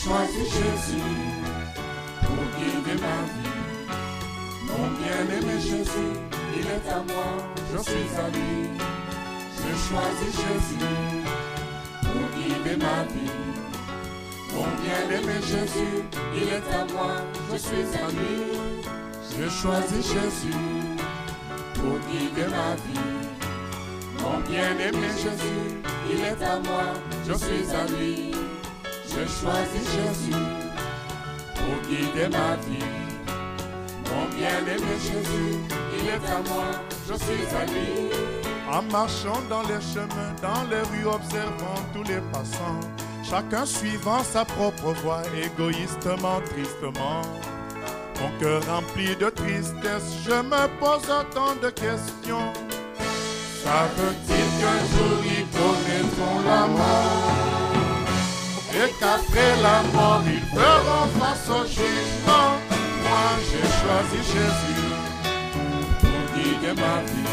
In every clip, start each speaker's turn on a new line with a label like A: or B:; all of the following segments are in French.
A: choisi Jésus pour guider ma vie. Mon bien-aimé Jésus, il est à moi, je suis à lui. J'ai choisi Jésus pour guider ma vie. Mon bien-aimé Jésus, il est à moi, je suis à lui. J'ai choisi Jésus pour guider ma vie. Mon bien-aimé Jésus, il est à moi, je suis à lui. J'ai choisi Jésus pour guider ma vie. Mon bien-aimé Jésus, il est à moi, je suis à lui.
B: En marchant dans les chemins, dans les rues, observant tous les passants, chacun suivant sa propre voie, égoïstement, tristement. Mon cœur rempli de tristesse, je me pose tant de questions.
A: Savent-ils qu'un jour ils connaîtront la mort et qu'après la mort ils feront face au jugement? Moi j'ai choisi Jésus pour guider ma vie.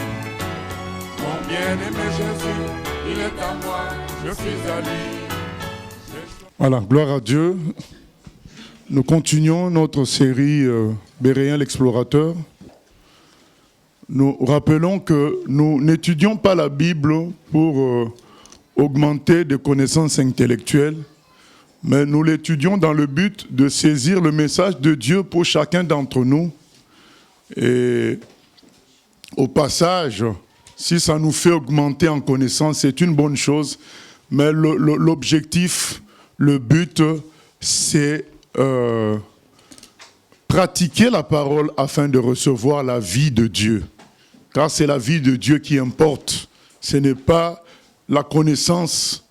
A: Mon bien-aimé Jésus, il est à moi, je suis à lui.
B: Voilà, gloire à Dieu. Nous continuons notre série Béréen l'explorateur. Nous rappelons que nous n'étudions pas la Bible pour augmenter des connaissances intellectuelles, mais nous l'étudions dans le but de saisir le message de Dieu pour chacun d'entre nous. Et au passage, si ça nous fait augmenter en connaissance, c'est une bonne chose, mais l'objectif, le but, c'est pratiquer la parole afin de recevoir la vie de Dieu. Car c'est la vie de Dieu qui importe. Ce n'est pas la connaissance.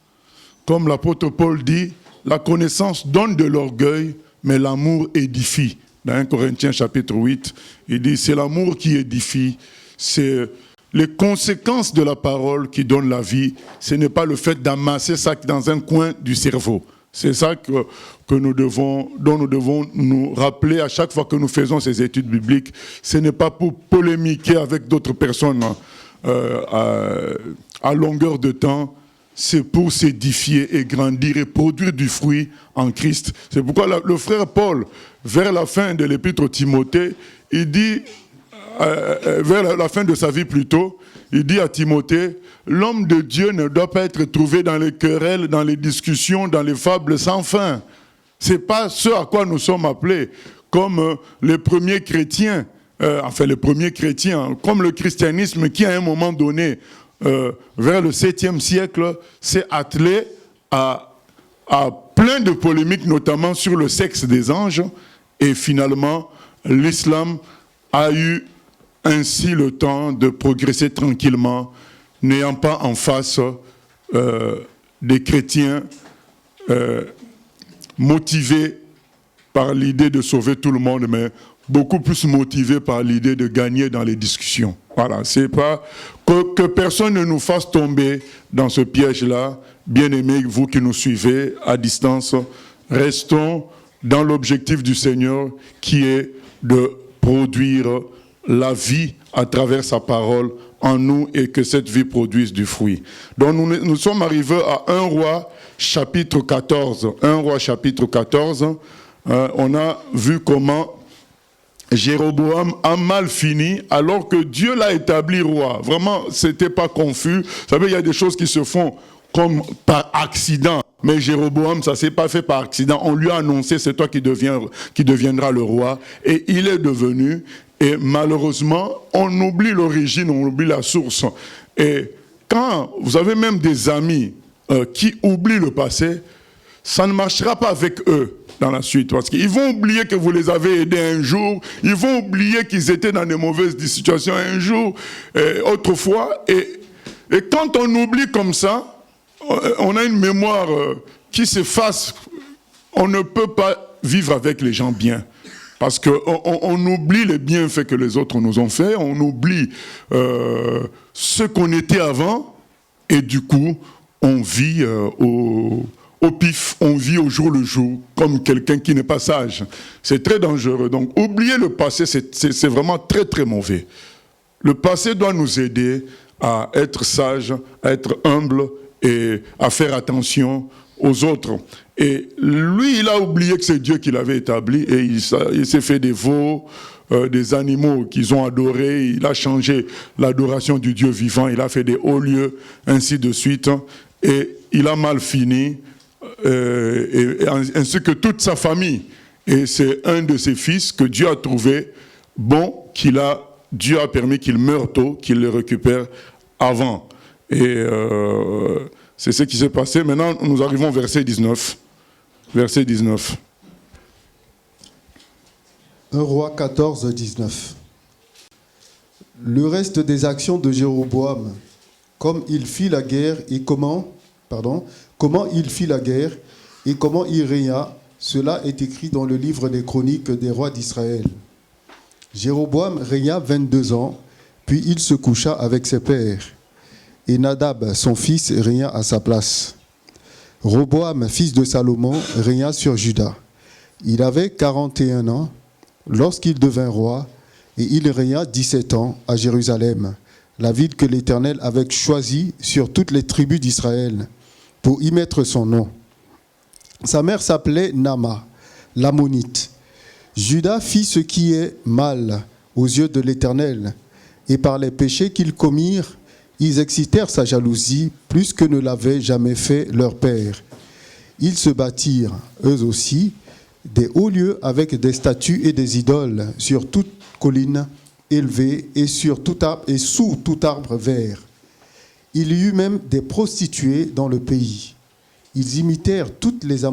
B: Comme l'apôtre Paul dit, la connaissance donne de l'orgueil, mais l'amour édifie. Dans 1 Corinthiens chapitre 8, il dit, c'est l'amour qui édifie. C'est les conséquences de la parole qui donnent la vie. Ce n'est pas le fait d'amasser ça dans un coin du cerveau. C'est ça dont nous devons nous rappeler à chaque fois que nous faisons ces études bibliques. Ce n'est pas pour polémiquer avec d'autres personnes à longueur de temps. C'est pour s'édifier et grandir et produire du fruit en Christ. C'est pourquoi le frère Paul, vers la fin de l'épître Timothée, il dit, vers la fin de sa vie plutôt, il dit à Timothée, l'homme de Dieu ne doit pas être trouvé dans les querelles, dans les discussions, dans les fables sans fin. Ce n'est pas ce à quoi nous sommes appelés, comme les premiers chrétiens, comme le christianisme qui à un moment donné, vers le 7e siècle, s'est attelé à plein de polémiques, notamment sur le sexe des anges, et finalement, l'islam a eu ainsi le temps de progresser tranquillement, n'ayant pas en face des chrétiens motivés par l'idée de sauver tout le monde, mais beaucoup plus motivés par l'idée de gagner dans les discussions. Voilà, c'est pas que personne ne nous fasse tomber dans ce piège-là. Bien-aimés, vous qui nous suivez à distance, restons dans l'objectif du Seigneur qui est de produire la vie à travers sa parole en nous et que cette vie produise du fruit. Donc nous sommes arrivés à 1 Roi chapitre 14. 1 Roi chapitre 14, on a vu comment Jéroboam a mal fini alors que Dieu l'a établi roi. Vraiment, c'était pas confus. Vous savez, il y a des choses qui se font comme par accident. Mais Jéroboam, ça s'est pas fait par accident. On lui a annoncé, c'est toi qui deviendras le roi. Et il est devenu. Et malheureusement, on oublie l'origine, on oublie la source. Et quand vous avez même des amis qui oublient le passé, ça ne marchera pas avec eux dans la suite. Parce qu'ils vont oublier que vous les avez aidés un jour, ils vont oublier qu'ils étaient dans des mauvaises situations un jour, autrefois. Et quand on oublie comme ça, on a une mémoire qui s'efface. On ne peut pas vivre avec les gens bien. Parce qu'on oublie les bienfaits que les autres nous ont faits, on oublie ce qu'on était avant, et du coup, on vit au pif, on vit au jour le jour, comme quelqu'un qui n'est pas sage. C'est très dangereux. Donc, oublier le passé, c'est vraiment très, très mauvais. Le passé doit nous aider à être sage, à être humble et à faire attention aux autres. Et lui, il a oublié que c'est Dieu qui l'avait établi et il s'est fait des veaux, des animaux qu'ils ont adorés. Il a changé l'adoration du Dieu vivant, il a fait des hauts lieux, ainsi de suite. Et il a mal fini, ainsi que toute sa famille. Et c'est un de ses fils que Dieu a trouvé bon, Dieu a permis qu'il meure tôt, qu'il le récupère avant. Et c'est ce qui s'est passé. Maintenant, nous arrivons au verset 19. Verset 19.
C: 1 Roi 14, 19. Le reste des actions de Jéroboam, comme il fit la guerre et comment il fit la guerre et comment il régna, cela est écrit dans le livre des chroniques des rois d'Israël. Jéroboam régna 22 ans, puis il se coucha avec ses pères. Et Nadab, son fils, régna à sa place. Roboam, fils de Salomon, régna sur Juda. Il avait 41 ans lorsqu'il devint roi, et il régna 17 ans à Jérusalem, la ville que l'Éternel avait choisie sur toutes les tribus d'Israël, pour y mettre son nom. Sa mère s'appelait Nama, l'Ammonite. Juda fit ce qui est mal aux yeux de l'Éternel, et par les péchés qu'ils commirent, ils excitèrent sa jalousie plus que ne l'avait jamais fait leur père. Ils se bâtirent, eux aussi, des hauts lieux avec des statues et des idoles sur toute colline élevée et sous tout arbre vert. Il y eut même des prostituées dans le pays. Ils imitèrent toutes les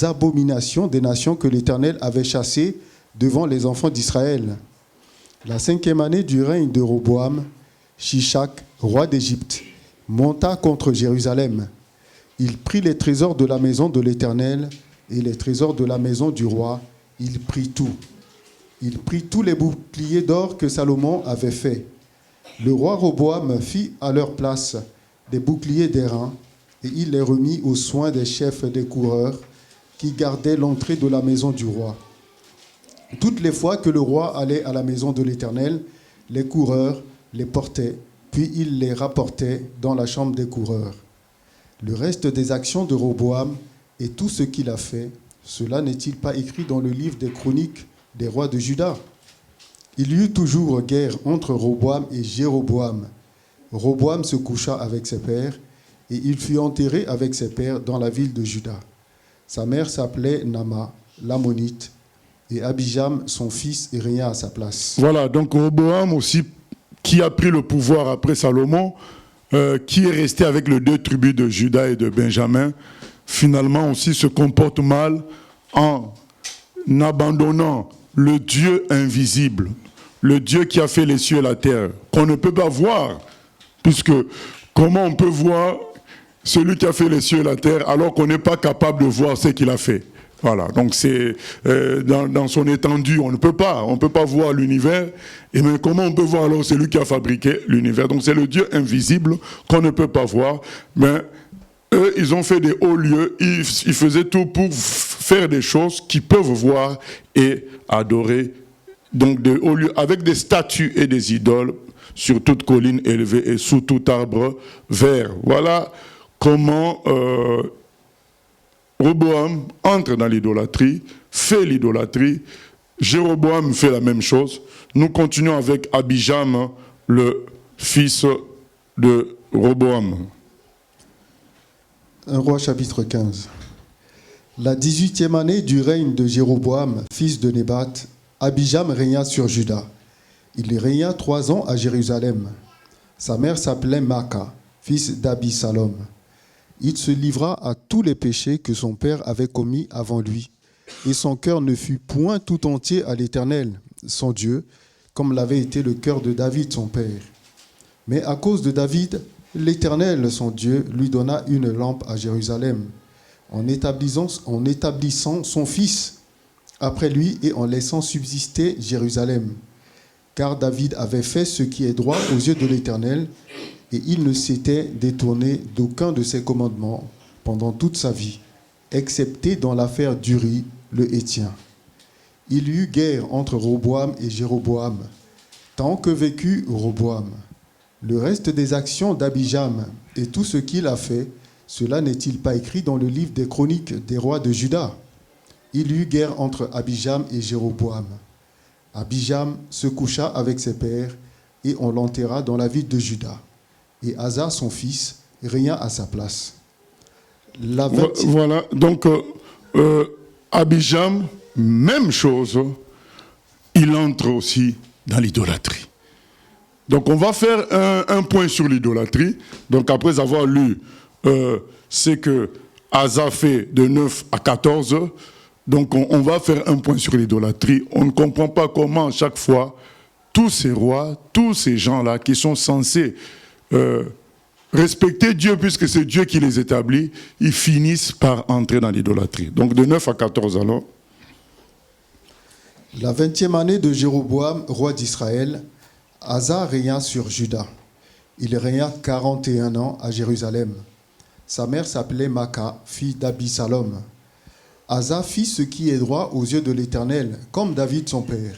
C: abominations des nations que l'Éternel avait chassées devant les enfants d'Israël. La 5e année du règne de Roboam, Shishak, roi d'Égypte, monta contre Jérusalem. Il prit les trésors de la maison de l'Éternel et les trésors de la maison du roi. Il prit tout. Il prit tous les boucliers d'or que Salomon avait faits. Le roi Roboam fit à leur place des boucliers d'airain et il les remit aux soins des chefs des coureurs qui gardaient l'entrée de la maison du roi. Toutes les fois que le roi allait à la maison de l'Éternel, les coureurs les portaient, puis il les rapportait dans la chambre des coureurs. Le reste des actions de Roboam et tout ce qu'il a fait, cela n'est-il pas écrit dans le livre des chroniques des rois de Juda? Il y eut toujours guerre entre Roboam et Jéroboam. Roboam se coucha avec ses pères, et il fut enterré avec ses pères dans la ville de Juda. Sa mère s'appelait Nama, l'Ammonite, et Abijam, son fils, régna à sa place.
B: Voilà, donc Roboam aussi, qui a pris le pouvoir après Salomon, qui est resté avec les 2 tribus de Juda et de Benjamin, finalement aussi se comporte mal en abandonnant le Dieu invisible, le Dieu qui a fait les cieux et la terre, qu'on ne peut pas voir, puisque comment on peut voir celui qui a fait les cieux et la terre alors qu'on n'est pas capable de voir ce qu'il a fait? Voilà, donc c'est dans son étendue, on ne peut pas voir l'univers, et mais comment on peut voir alors celui qui a fabriqué l'univers? Donc c'est le Dieu invisible qu'on ne peut pas voir, mais eux, ils ont fait des hauts lieux, ils faisaient tout pour faire des choses qu'ils peuvent voir et adorer, donc des hauts lieux avec des statues et des idoles sur toute colline élevée et sous tout arbre vert. Voilà comment Roboam entre dans l'idolâtrie, fait l'idolâtrie. Jéroboam fait la même chose. Nous continuons avec Abijam, le fils de Roboam.
C: 1 Roi chapitre 15. La 18e année du règne de Jéroboam, fils de Nébat, Abijam régna sur Juda. Il régna 3 ans à Jérusalem. Sa mère s'appelait Maaka, fils d'Abisalom. Il se livra à tous les péchés que son père avait commis avant lui, et son cœur ne fut point tout entier à l'Éternel, son Dieu, comme l'avait été le cœur de David, son père. Mais à cause de David, l'Éternel, son Dieu, lui donna une lampe à Jérusalem, en établissant son fils après lui et en laissant subsister Jérusalem. Car David avait fait ce qui est droit aux yeux de l'Éternel, et il ne s'était détourné d'aucun de ses commandements pendant toute sa vie, excepté dans l'affaire d'Uri, le Héthien. Il y eut guerre entre Roboam et Jéroboam, tant que vécut Roboam. Le reste des actions d'Abijam et tout ce qu'il a fait, Cela n'est-il pas écrit dans le livre des chroniques des rois de Juda? Il y eut guerre entre Abijam et Jéroboam. Abijam se coucha avec ses pères et on l'enterra dans la ville de Juda. Et Asa, son fils, régna à sa place.
B: Voilà, donc Abijam, même chose, il entre aussi dans l'idolâtrie. Donc on va faire un point sur l'idolâtrie. Donc après avoir lu ce que Asa fait de 9 à 14, donc on va faire un point sur l'idolâtrie. On ne comprend pas comment chaque fois, tous ces rois, tous ces gens-là qui sont censés respecter Dieu puisque c'est Dieu qui les établit, ils finissent par entrer dans l'idolâtrie. Donc de 9 à 14 alors.
C: La 20e année de Jéroboam, roi d'Israël, Asa régna sur Juda. Il régna 41 ans à Jérusalem. Sa mère s'appelait Maca, fille d'Abisalom. Asa fit ce qui est droit aux yeux de l'Éternel, comme David son père.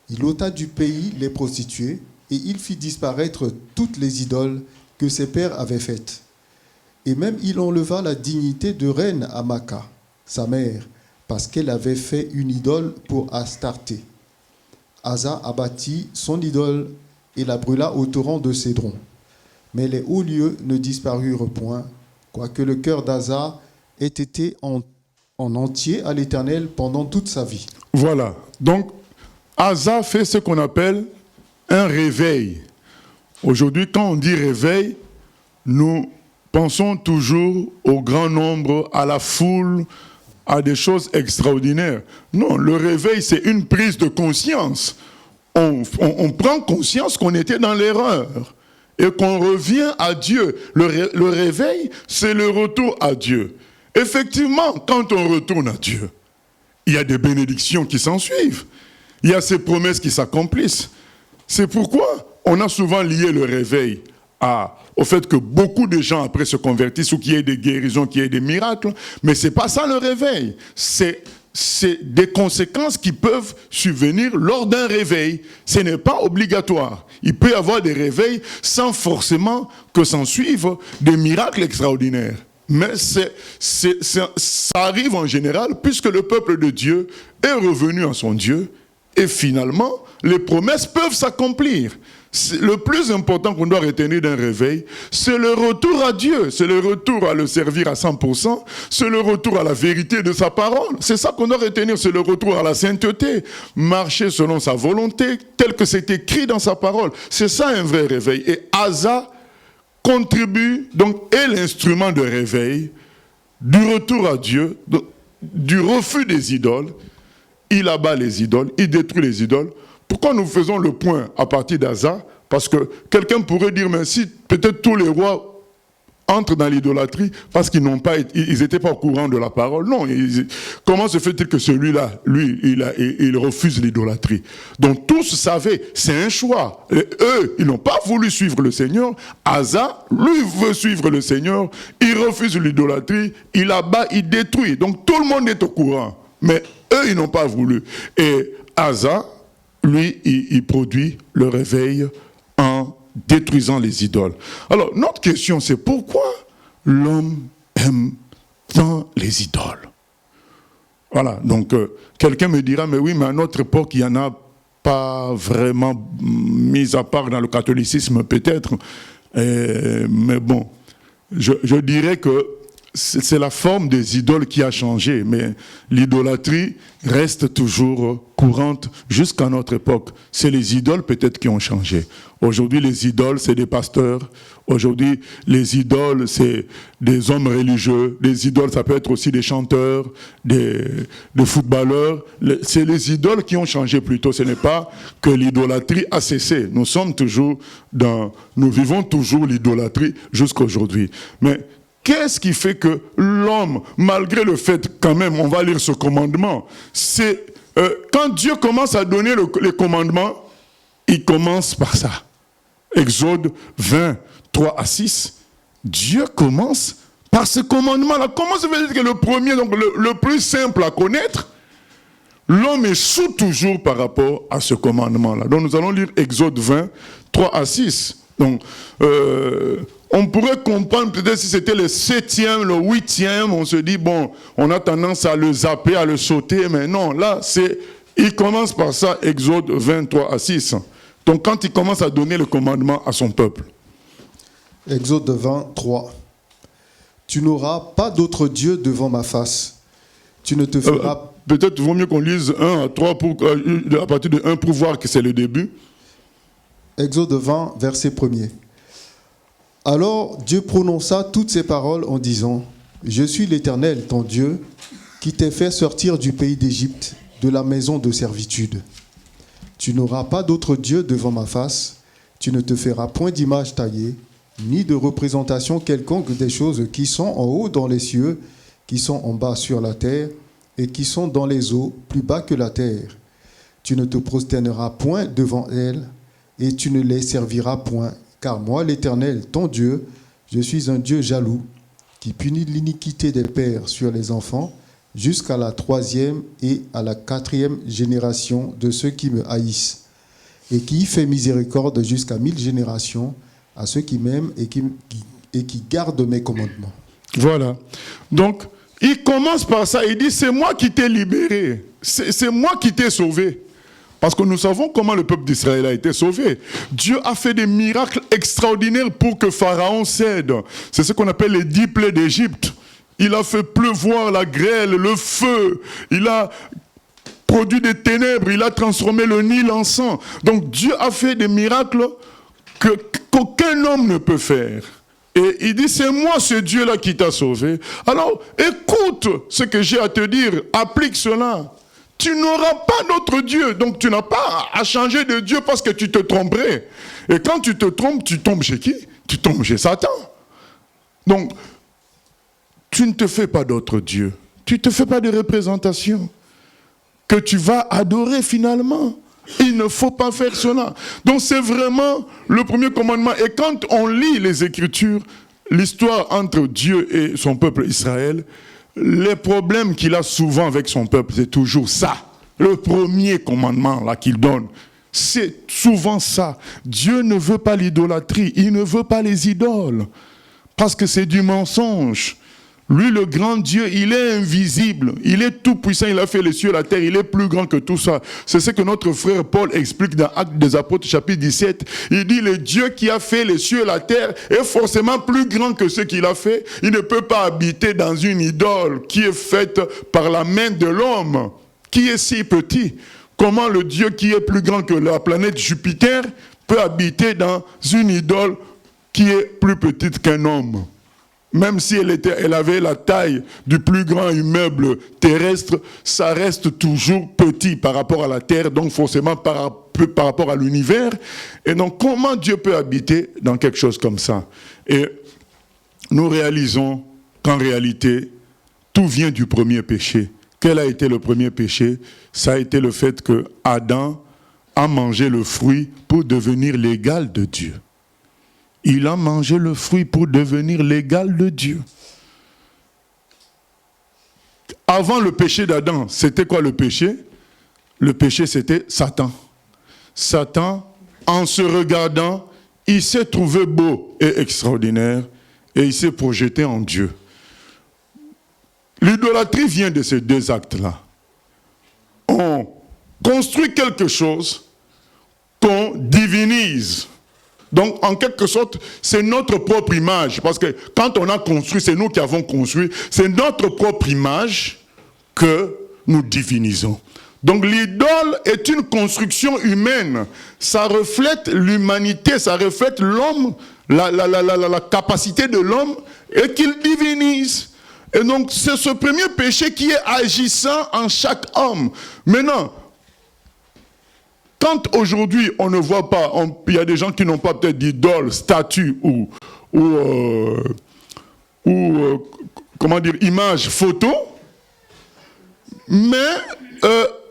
C: Il ôta du pays les prostituées et il fit disparaître toutes les idoles que ses pères avaient faites. Et même il enleva la dignité de reine à Maca, sa mère, parce qu'elle avait fait une idole pour Astarté. Asa abattit son idole et la brûla au torrent de Cédron. Mais les hauts lieux ne disparurent point, quoique le cœur d'Asa ait été en entier à l'Éternel pendant toute sa vie.
B: Voilà. Donc, Asa fait ce qu'on appelle un réveil. Aujourd'hui, quand on dit réveil, nous pensons toujours au grand nombre, à la foule, à des choses extraordinaires. Non, le réveil, c'est une prise de conscience. On prend conscience qu'on était dans l'erreur et qu'on revient à Dieu. Le réveil, c'est le retour à Dieu. Effectivement, quand on retourne à Dieu, il y a des bénédictions qui s'en suivent. Il y a ces promesses qui s'accomplissent. C'est pourquoi on a souvent lié le réveil au fait que beaucoup de gens après se convertissent ou qu'il y ait des guérisons, qu'il y ait des miracles. Mais ce n'est pas ça le réveil. C'est des conséquences qui peuvent survenir lors d'un réveil. Ce n'est pas obligatoire. Il peut y avoir des réveils sans forcément que s'en suivent des miracles extraordinaires. Mais ça arrive en général puisque le peuple de Dieu est revenu à son Dieu et finalement les promesses peuvent s'accomplir. Le plus important qu'on doit retenir d'un réveil, c'est le retour à Dieu, c'est le retour à le servir à 100%, c'est le retour à la vérité de sa parole. C'est ça qu'on doit retenir, c'est le retour à la sainteté, marcher selon sa volonté, tel que c'est écrit dans sa parole. C'est ça un vrai réveil. Et Asa contribue, donc est l'instrument de réveil, du retour à Dieu, du refus des idoles. Il abat les idoles, il détruit les idoles. Pourquoi nous faisons le point à partir d'Asa? Parce que quelqu'un pourrait dire, mais si peut-être tous les rois entrent dans l'idolâtrie parce qu'ils n'étaient pas au courant de la parole. Non, comment se fait-il que celui-là, lui, il refuse l'idolâtrie? Donc tous savaient, c'est un choix. Et eux, ils n'ont pas voulu suivre le Seigneur. Asa, lui, veut suivre le Seigneur. Il refuse l'idolâtrie, il abat, il détruit. Donc tout le monde est au courant. Mais eux, ils n'ont pas voulu. Et Asa, lui, il produit le réveil en détruisant les idoles. Alors, notre question, c'est pourquoi l'homme aime tant les idoles? Voilà, donc quelqu'un me dira, mais oui, mais à notre époque, il n'y en a pas vraiment, mis à part dans le catholicisme peut-être. Mais bon, je dirais que c'est la forme des idoles qui a changé, mais l'idolâtrie reste toujours courante jusqu'à notre époque. C'est les idoles peut-être qui ont changé. Aujourd'hui, les idoles, c'est des pasteurs. Aujourd'hui, les idoles, c'est des hommes religieux. Les idoles, ça peut être aussi des chanteurs, des footballeurs. C'est les idoles qui ont changé plutôt. Ce n'est pas que l'idolâtrie a cessé. Nous vivons toujours l'idolâtrie jusqu'à aujourd'hui. Mais qu'est-ce qui fait que l'homme, malgré le fait quand même, on va lire ce commandement, c'est quand Dieu commence à donner les commandements, il commence par ça. Exode 20, 3 à 6, Dieu commence par ce commandement-là. Comment ça veut dire que le premier, donc le plus simple à connaître, l'homme échoue toujours par rapport à ce commandement-là. Donc nous allons lire Exode 20, 3 à 6. Donc, on pourrait comprendre peut-être si c'était le 7e, le 8e, on se dit, bon, on a tendance à le zapper, à le sauter, mais non, là, il commence par ça, Exode 23 à 6. Donc quand il commence à donner le commandement à son peuple.
C: Exode 23. Tu n'auras pas d'autre Dieu devant ma face. Tu ne te feras...
B: Peut-être vaut mieux qu'on lise 1 à 3 à partir de 1 pour voir que c'est le début.
C: Exode 20, verset 1er. Alors Dieu prononça toutes ces paroles en disant, « Je suis l'Éternel, ton Dieu, qui t'ai fait sortir du pays d'Égypte, de la maison de servitude. Tu n'auras pas d'autre Dieu devant ma face, tu ne te feras point d'image taillée, ni de représentation quelconque des choses qui sont en haut dans les cieux, qui sont en bas sur la terre, et qui sont dans les eaux, plus bas que la terre. Tu ne te prosterneras point devant elles, et tu ne les serviras point, car moi, l'Éternel, ton Dieu, je suis un Dieu jaloux, qui punit l'iniquité des pères sur les enfants, jusqu'à la 3e et à la 4e génération de ceux qui me haïssent, et qui fait miséricorde jusqu'à 1000 générations à ceux qui m'aiment et qui gardent mes commandements. »
B: Voilà. Donc, il commence par ça, il dit, c'est moi qui t'ai libéré, c'est moi qui t'ai sauvé. Parce que nous savons comment le peuple d'Israël a été sauvé. Dieu a fait des miracles extraordinaires pour que Pharaon cède. C'est ce qu'on appelle les 10 plaies d'Égypte. Il a fait pleuvoir la grêle, le feu, il a produit des ténèbres, il a transformé le Nil en sang. Donc Dieu a fait des miracles qu'aucun homme ne peut faire. Et il dit, c'est moi ce Dieu-là qui t'a sauvé. Alors, écoute ce que j'ai à te dire, applique cela. Tu n'auras pas d'autre Dieu, donc tu n'as pas à changer de Dieu parce que tu te tromperais. Et quand tu te trompes, tu tombes chez qui? Tu tombes chez Satan. Donc, tu ne te fais pas d'autre Dieu. Tu ne te fais pas de représentation que tu vas adorer finalement. Il ne faut pas faire cela. Donc c'est vraiment le premier commandement. Et quand on lit les Écritures, l'histoire entre Dieu et son peuple Israël, les problèmes qu'il a souvent avec son peuple, c'est toujours ça. Le premier commandement là qu'il donne, c'est souvent ça. Dieu ne veut pas l'idolâtrie, il ne veut pas les idoles, parce que c'est du mensonge. Lui, le grand Dieu, il est invisible, il est tout puissant, il a fait les cieux et la terre, il est plus grand que tout ça. C'est ce que notre frère Paul explique dans Actes des Apôtres, chapitre 17. Il dit, le Dieu qui a fait les cieux et la terre est forcément plus grand que ce qu'il a fait. Il ne peut pas habiter dans une idole qui est faite par la main de l'homme, qui est si petit. Comment le Dieu qui est plus grand que la planète Jupiter peut habiter dans une idole qui est plus petite qu'un homme? Même si elle avait la taille du plus grand immeuble terrestre, ça reste toujours petit par rapport à la terre, donc forcément par rapport à l'univers. Et donc comment Dieu peut habiter dans quelque chose comme ça? Et nous réalisons qu'en réalité, tout vient du premier péché. Quel a été le premier péché? Ça a été le fait que Adam a mangé le fruit pour devenir l'égal de Dieu. Il a mangé le fruit pour devenir l'égal de Dieu. Avant le péché d'Adam, c'était quoi le péché? Le péché, c'était Satan. Satan, en se regardant, il s'est trouvé beau et extraordinaire et il s'est projeté en Dieu. L'idolâtrie vient de ces deux actes-là. On construit quelque chose qu'on divinise. Donc, en quelque sorte, c'est notre propre image. Parce que quand on a construit, c'est nous qui avons construit, c'est notre propre image que nous divinisons. Donc, l'idole est une construction humaine. Ça reflète l'humanité, ça reflète l'homme, la capacité de l'homme, et qu'il divinise. Et donc, c'est ce premier péché qui est agissant en chaque homme. Maintenant, quand aujourd'hui on ne voit pas, il y a des gens qui n'ont pas peut-être d'idole, statue ou comment dire, image, photo, mais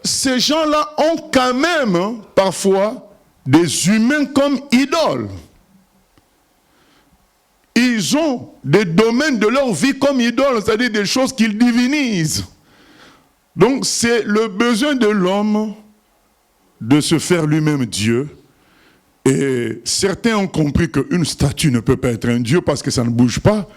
B: ces gens-là ont quand même parfois des humains comme idoles. Ils ont des domaines de leur vie comme idoles, c'est-à-dire des choses qu'ils divinisent. Donc c'est le besoin de l'homme de se faire lui-même Dieu Et certains ont compris qu'une statue ne peut pas être un dieu parce que ça ne bouge pas.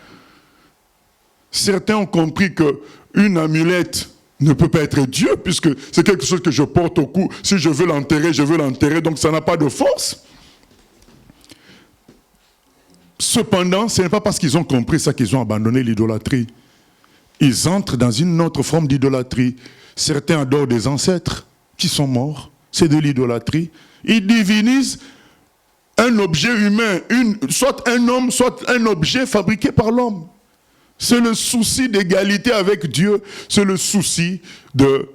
B: Certains ont compris qu'une amulette ne peut pas être Dieu puisque c'est quelque chose que je porte au cou. Si je veux l'enterrer, donc ça n'a pas de force. Cependant, ce n'est pas parce qu'ils ont compris ça qu'ils ont abandonné l'idolâtrie. Ils entrent dans une autre forme d'idolâtrie. Certains adorent des ancêtres qui sont morts. C'est de l'idolâtrie. Ils divinisent un objet humain, soit un homme, soit un objet fabriqué par l'homme. C'est le souci d'égalité avec Dieu. C'est le souci de,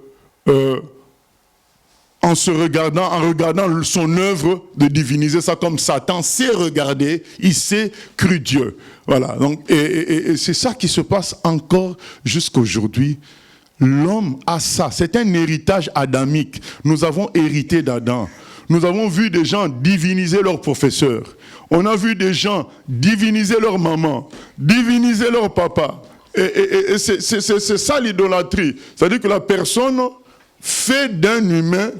B: en regardant son œuvre, de diviniser ça comme Satan sait regarder, il sait cru Dieu. Voilà. Donc, et c'est ça qui se passe encore jusqu'aujourd'hui. L'homme a ça. C'est un héritage adamique. Nous avons hérité d'Adam. Nous avons vu des gens diviniser leurs professeurs. On a vu des gens diviniser leur maman, diviniser leur papa. Et c'est ça l'idolâtrie. C'est-à-dire que la personne fait d'un humain,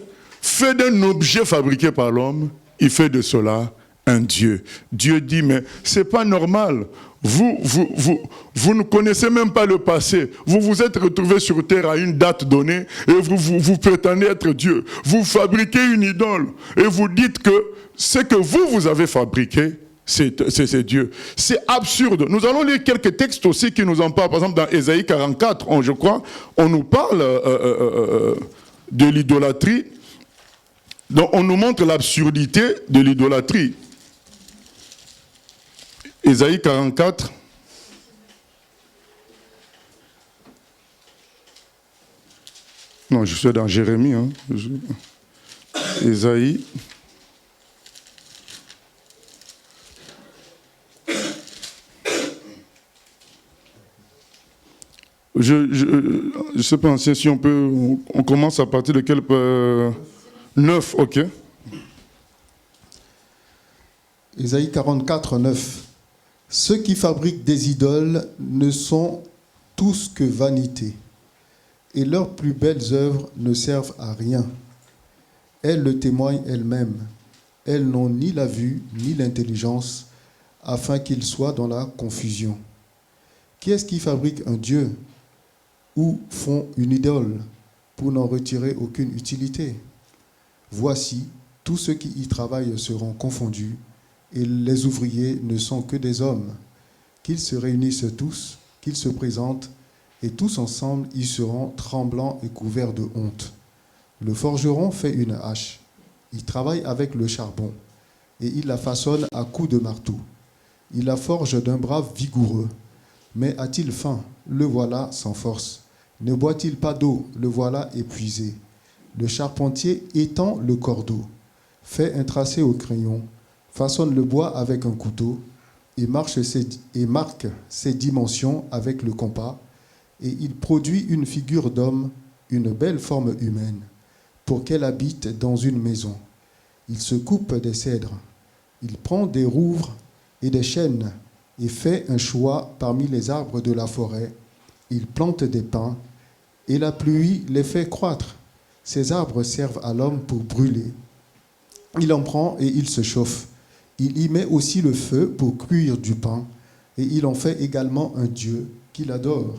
B: fait d'un objet fabriqué par l'homme, il fait de cela un Dieu. Dieu dit, mais c'est pas normal. Vous ne connaissez même pas le passé. Vous vous êtes retrouvés sur terre à une date donnée et vous prétendez être Dieu. Vous fabriquez une idole et vous dites que ce que vous avez fabriqué, c'est Dieu. C'est absurde. Nous allons lire quelques textes aussi qui nous en parlent. Par exemple, dans Ésaïe 44, je crois, on nous parle de l'idolâtrie. Donc, on nous montre l'absurdité de l'idolâtrie. Ésaïe 44. Non, je suis dans Jérémie. Ésaïe. Je ne sais pas si on peut... On commence à partir de quel... 9, ok.
C: Ésaïe 44, 9. Ceux qui fabriquent des idoles ne sont tous que vanité, et leurs plus belles œuvres ne servent à rien. Elles le témoignent elles-mêmes. Elles n'ont ni la vue ni l'intelligence, afin qu'ils soient dans la confusion. Qui est-ce qui fabrique un Dieu ou font une idole pour n'en retirer aucune utilité? Voici, tous ceux qui y travaillent seront confondus, et les ouvriers ne sont que des hommes. Qu'ils se réunissent tous, qu'ils se présentent, et tous ensemble y seront tremblants et couverts de honte. Le forgeron fait une hache. Il travaille avec le charbon, et il la façonne à coups de marteau. Il la forge d'un bras vigoureux. Mais a-t-il faim? Le voilà sans force. Ne boit-il pas d'eau? Le voilà épuisé. Le charpentier étend le cordeau, fait un tracé au crayon, façonne le bois avec un couteau et marque ses dimensions avec le compas, et il produit une figure d'homme, une belle forme humaine, pour qu'elle habite dans une maison. Il se coupe des cèdres, il prend des rouvres et des chênes, et fait un choix parmi les arbres de la forêt. Il plante des pins, et la pluie les fait croître. Ces arbres servent à l'homme pour brûler. Il en prend et il se chauffe. Il y met aussi le feu pour cuire du pain, et il en fait également un dieu qu'il adore.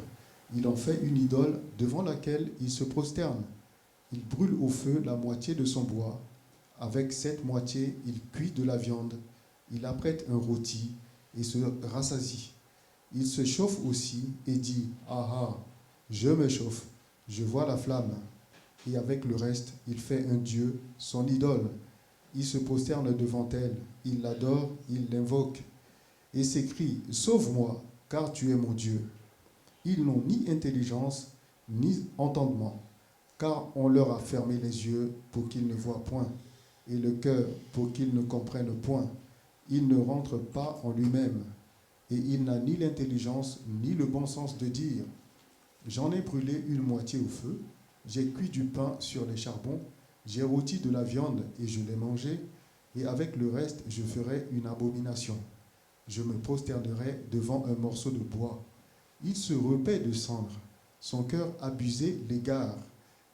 C: Il en fait une idole devant laquelle il se prosterne. Il brûle au feu la moitié de son bois. Avec cette moitié, il cuit de la viande. Il apprête un rôti et se rassasie. Il se chauffe aussi et dit « Ah ah, je me chauffe, je vois la flamme. » Et avec le reste, il fait un dieu, son idole. Il se prosterne devant elle, il l'adore, il l'invoque et s'écrie « Sauve-moi, car tu es mon Dieu. » Ils n'ont ni intelligence, ni entendement, car on leur a fermé les yeux pour qu'ils ne voient point, et le cœur pour qu'ils ne comprennent point. Il ne rentre pas en lui-même, et il n'a ni l'intelligence, ni le bon sens de dire « J'en ai brûlé une moitié au feu, j'ai cuit du pain sur les charbons, j'ai rôti de la viande et je l'ai mangée, et avec le reste je ferai une abomination. Je me prosternerai devant un morceau de bois. Il se repaît de cendre, son cœur abusé l'égare,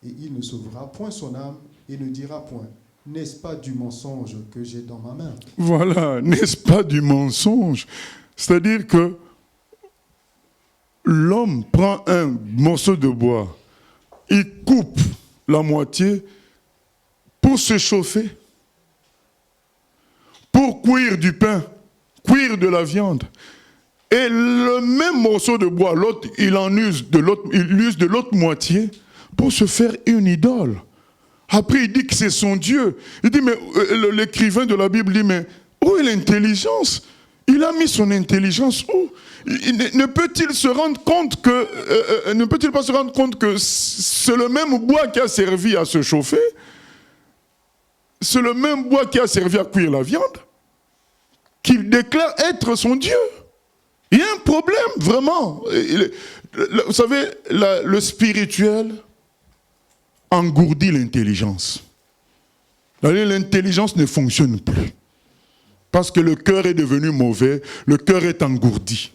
C: et il ne sauvera point son âme et ne dira point N'est-ce pas du mensonge que j'ai dans ma main?
B: Voilà, n'est-ce pas du mensonge? C'est-à-dire que l'homme prend un morceau de bois, il coupe la moitié pour se chauffer, pour cuire du pain, cuire de la viande. Et le même morceau de bois, l'autre, il use de l'autre moitié pour se faire une idole. Après, il dit que c'est son Dieu. Il dit, mais l'écrivain de la Bible dit, mais où est l'intelligence? Il a mis son intelligence où? Ne peut-il se rendre compte que, ne peut-il pas se rendre compte que c'est le même bois qui a servi à se chauffer? C'est le même bois qui a servi à cuire la viande, qu'il déclare être son Dieu. Il y a un problème, vraiment. Vous savez, le spirituel engourdit l'intelligence. L'intelligence ne fonctionne plus. Parce que le cœur est devenu mauvais, le cœur est engourdi.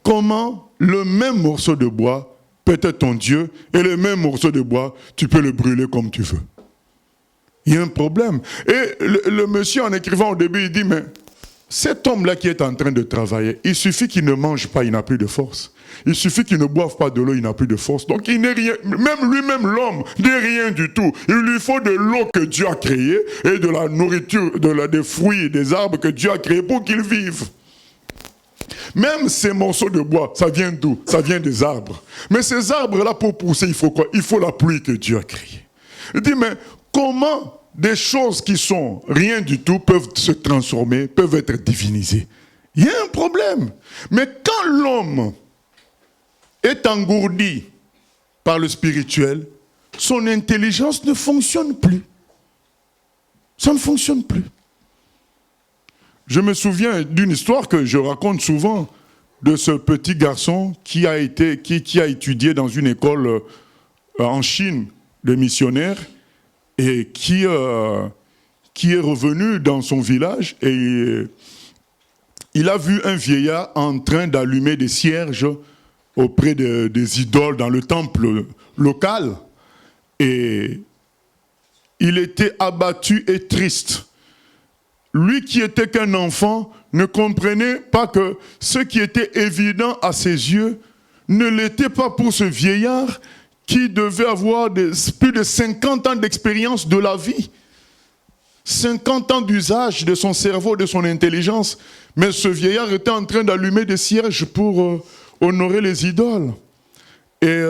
B: Comment le même morceau de bois peut être ton Dieu, et le même morceau de bois, tu peux le brûler comme tu veux? Il y a un problème. Et le monsieur, en écrivant au début, il dit, mais cet homme-là qui est en train de travailler, il suffit qu'il ne mange pas, il n'a plus de force. Il suffit qu'il ne boive pas de l'eau, il n'a plus de force. Donc il n'est rien, même lui-même, l'homme, n'est rien du tout. Il lui faut de l'eau que Dieu a créée et de la nourriture, des fruits et des arbres que Dieu a créés pour qu'il vive. Même ces morceaux de bois, ça vient d'où? Ça vient des arbres. Mais ces arbres-là, pour pousser, il faut quoi? Il faut la pluie que Dieu a créée. Il dit, mais comment des choses qui sont rien du tout peuvent se transformer, peuvent être divinisées? Il y a un problème. Mais quand l'homme est engourdi par le spirituel, son intelligence ne fonctionne plus. Ça ne fonctionne plus. Je me souviens d'une histoire que je raconte souvent de ce petit garçon qui a étudié dans une école en Chine de missionnaires et qui est revenu dans son village et il a vu un vieillard en train d'allumer des cierges auprès des idoles dans le temple local. Et il était abattu et triste. Lui qui était qu'un enfant ne comprenait pas que ce qui était évident à ses yeux ne l'était pas pour ce vieillard qui devait avoir plus de 50 ans d'expérience de la vie. 50 ans d'usage de son cerveau, de son intelligence. Mais ce vieillard était en train d'allumer des cierges pour honorer les idoles. Et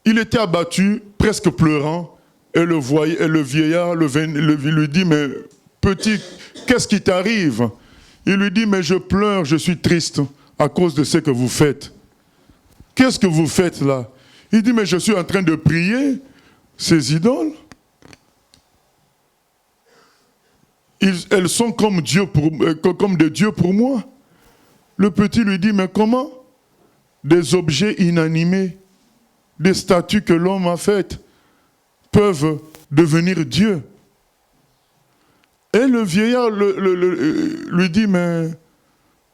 B: il était abattu, presque pleurant, et le vieillard lui dit, mais petit, qu'est-ce qui t'arrive? Il lui dit, mais je pleure, je suis triste à cause de ce que vous faites. Qu'est-ce que vous faites là? Il dit, mais je suis en train de prier ces idoles. Elles sont comme des dieux pour moi. Le petit lui dit, mais comment? Des objets inanimés, des statues que l'homme a faites, peuvent devenir Dieu. Et le vieillard lui dit, mais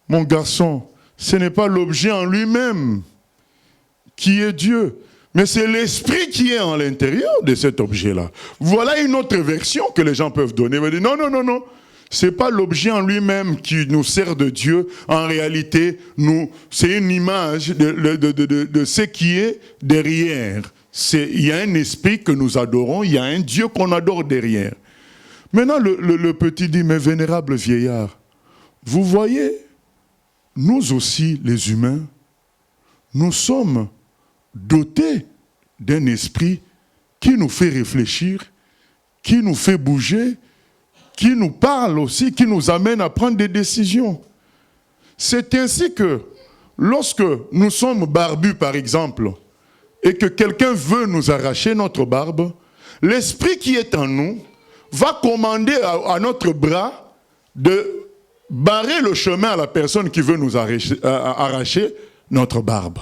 B: mon garçon, ce n'est pas l'objet en lui-même qui est Dieu, mais c'est l'esprit qui est en l'intérieur de cet objet-là. Voilà une autre version que les gens peuvent donner. Ils disent, non, non, non, non. Ce n'est pas l'objet en lui-même qui nous sert de Dieu. En réalité, c'est une image de ce qui est derrière. Il y a un esprit que nous adorons, il y a un Dieu qu'on adore derrière. Maintenant, le petit dit, mais vénérable vieillard, vous voyez, nous aussi, les humains, nous sommes dotés d'un esprit qui nous fait réfléchir, qui nous fait bouger, qui nous parle aussi, qui nous amène à prendre des décisions. C'est ainsi que, lorsque nous sommes barbus, par exemple, et que quelqu'un veut nous arracher notre barbe, l'esprit qui est en nous va commander à notre bras de barrer le chemin à la personne qui veut nous arracher notre barbe.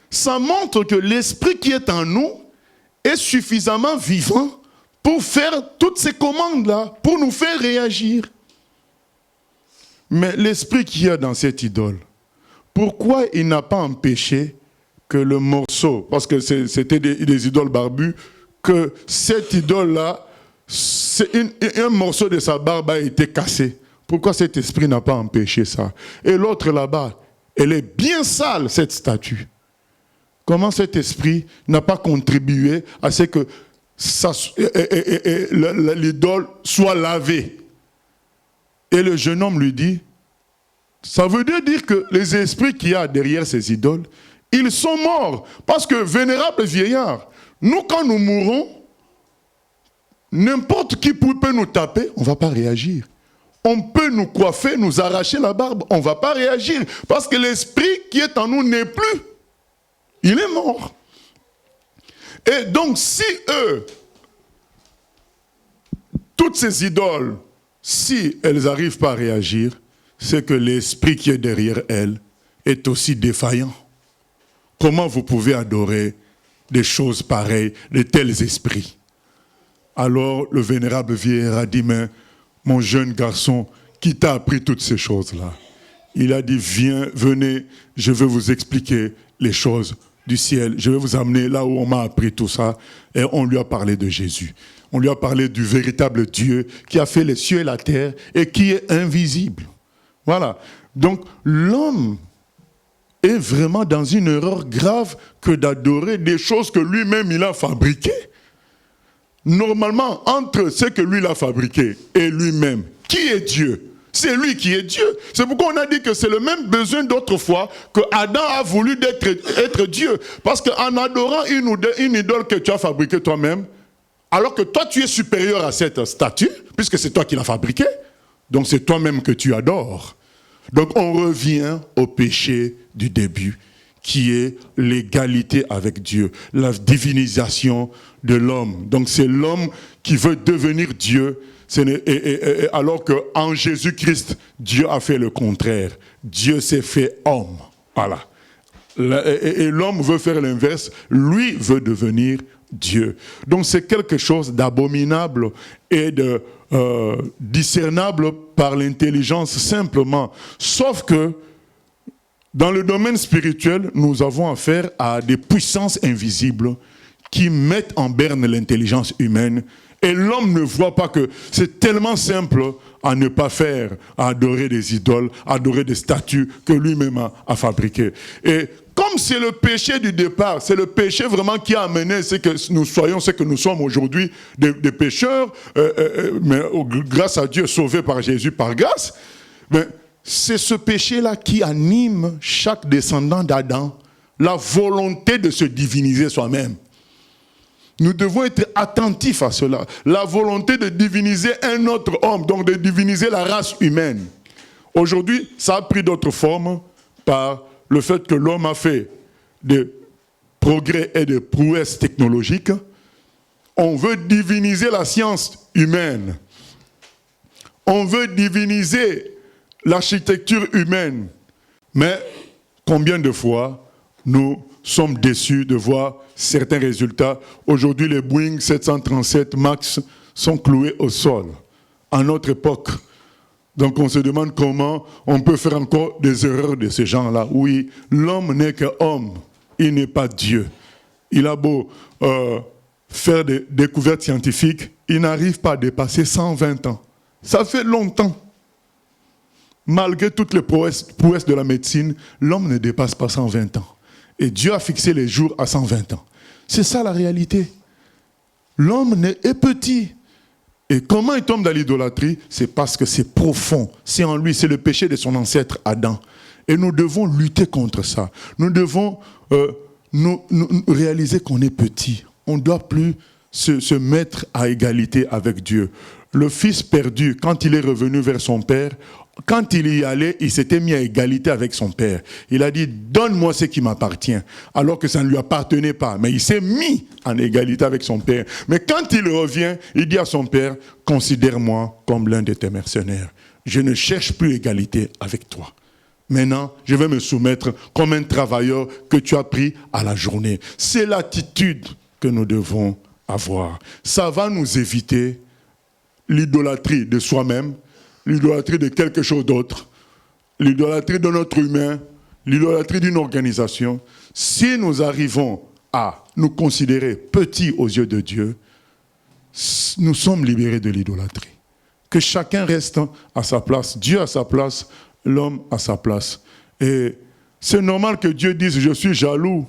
B: Ça montre que l'esprit qui est en nous est suffisamment vivant pour faire toutes ces commandes-là, pour nous faire réagir. Mais l'esprit qu'il y a dans cette idole, pourquoi il n'a pas empêché que le morceau, parce que c'était des idoles barbues, que cette idole-là, un morceau de sa barbe a été cassé. Pourquoi cet esprit n'a pas empêché ça? Et l'autre là-bas, elle est bien sale, cette statue. Comment cet esprit n'a pas contribué à ce que l'idole soit lavée? Et le jeune homme lui dit, ça veut dire que les esprits qu'il y a derrière ces idoles, ils sont morts. Parce que, vénérable vieillard, nous quand nous mourrons, n'importe qui peut nous taper, on ne va pas réagir. On peut nous coiffer, nous arracher la barbe, on ne va pas réagir. Parce que l'esprit qui est en nous n'est plus. Il est mort. Et donc, si eux, toutes ces idoles, si elles n'arrivent pas à réagir, c'est que l'esprit qui est derrière elles est aussi défaillant. Comment vous pouvez adorer des choses pareilles, de tels esprits? Alors, le vénérable vieillard a dit, mais mon jeune garçon, qui t'a appris toutes ces choses-là? Il a dit, venez, je vais vous expliquer les choses du ciel. Je vais vous amener là où on m'a appris tout ça. Et on lui a parlé de Jésus. On lui a parlé du véritable Dieu qui a fait les cieux et la terre et qui est invisible. Voilà. Donc, l'homme est vraiment dans une erreur grave que d'adorer des choses que lui-même il a fabriquées. Normalement, entre ce que lui a fabriqué et lui-même, qui est Dieu? C'est lui qui est Dieu. C'est pourquoi on a dit que c'est le même besoin d'autrefois que Adam a voulu être Dieu. Parce qu'en adorant une idole que tu as fabriquée toi-même, alors que toi tu es supérieur à cette statue, puisque c'est toi qui l'as fabriquée, donc c'est toi-même que tu adores. Donc on revient au péché du début, qui est l'égalité avec Dieu, la divinisation de l'homme. Donc c'est l'homme qui veut devenir Dieu, alors qu'en Jésus-Christ, Dieu a fait le contraire. Dieu s'est fait homme. Voilà. Et l'homme veut faire l'inverse, lui veut devenir Dieu. Donc c'est quelque chose d'abominable et de discernable par l'intelligence simplement. Sauf que dans le domaine spirituel, nous avons affaire à des puissances invisibles qui mettent en berne l'intelligence humaine. Et l'homme ne voit pas que c'est tellement simple à ne pas faire, à adorer des idoles, à adorer des statues que lui-même a fabriquées. Et comme c'est le péché du départ, c'est le péché vraiment qui a amené ce que nous soyons, ce que nous sommes aujourd'hui, des pécheurs, mais grâce à Dieu, sauvés par Jésus par grâce, mais c'est ce péché-là qui anime chaque descendant d'Adam, la volonté de se diviniser soi-même. Nous devons être attentifs à cela. La volonté de diviniser un autre homme, donc de diviniser la race humaine. Aujourd'hui, ça a pris d'autres formes par le fait que l'homme a fait des progrès et des prouesses technologiques. On veut diviniser la science humaine. On veut diviniser l'architecture humaine. Mais combien de fois nous sommes déçus de voir certains résultats? Aujourd'hui, les Boeing 737 MAX sont cloués au sol. À notre époque. Donc on se demande comment on peut faire encore des erreurs de ces gens-là. Oui, l'homme n'est qu'homme, il n'est pas Dieu. Il a beau faire des découvertes scientifiques, il n'arrive pas à dépasser 120 ans. Ça fait longtemps. Malgré toutes les prouesses de la médecine, l'homme ne dépasse pas 120 ans. Et Dieu a fixé les jours à 120 ans. C'est ça la réalité. L'homme est petit. Et comment il tombe dans l'idolâtrie? C'est parce que c'est profond. C'est en lui, c'est le péché de son ancêtre Adam. Et nous devons lutter contre ça. Nous devons nous réaliser qu'on est petit. On ne doit plus se mettre à égalité avec Dieu. Le fils perdu, quand il est revenu vers son père, quand il y allait, il s'était mis à égalité avec son père. Il a dit, donne-moi ce qui m'appartient, alors que ça ne lui appartenait pas. Mais il s'est mis en égalité avec son père. Mais quand il revient, il dit à son père, considère-moi comme l'un de tes mercenaires. Je ne cherche plus égalité avec toi. Maintenant, je vais me soumettre comme un travailleur que tu as pris à la journée. C'est l'attitude que nous devons avoir. Ça va nous éviter l'idolâtrie de soi-même, l'idolâtrie de quelque chose d'autre, l'idolâtrie de notre humain, l'idolâtrie d'une organisation. Si nous arrivons à nous considérer petits aux yeux de Dieu, nous sommes libérés de l'idolâtrie. Que chacun reste à sa place. Dieu à sa place, l'homme à sa place. Et c'est normal que Dieu dise « je suis jaloux ».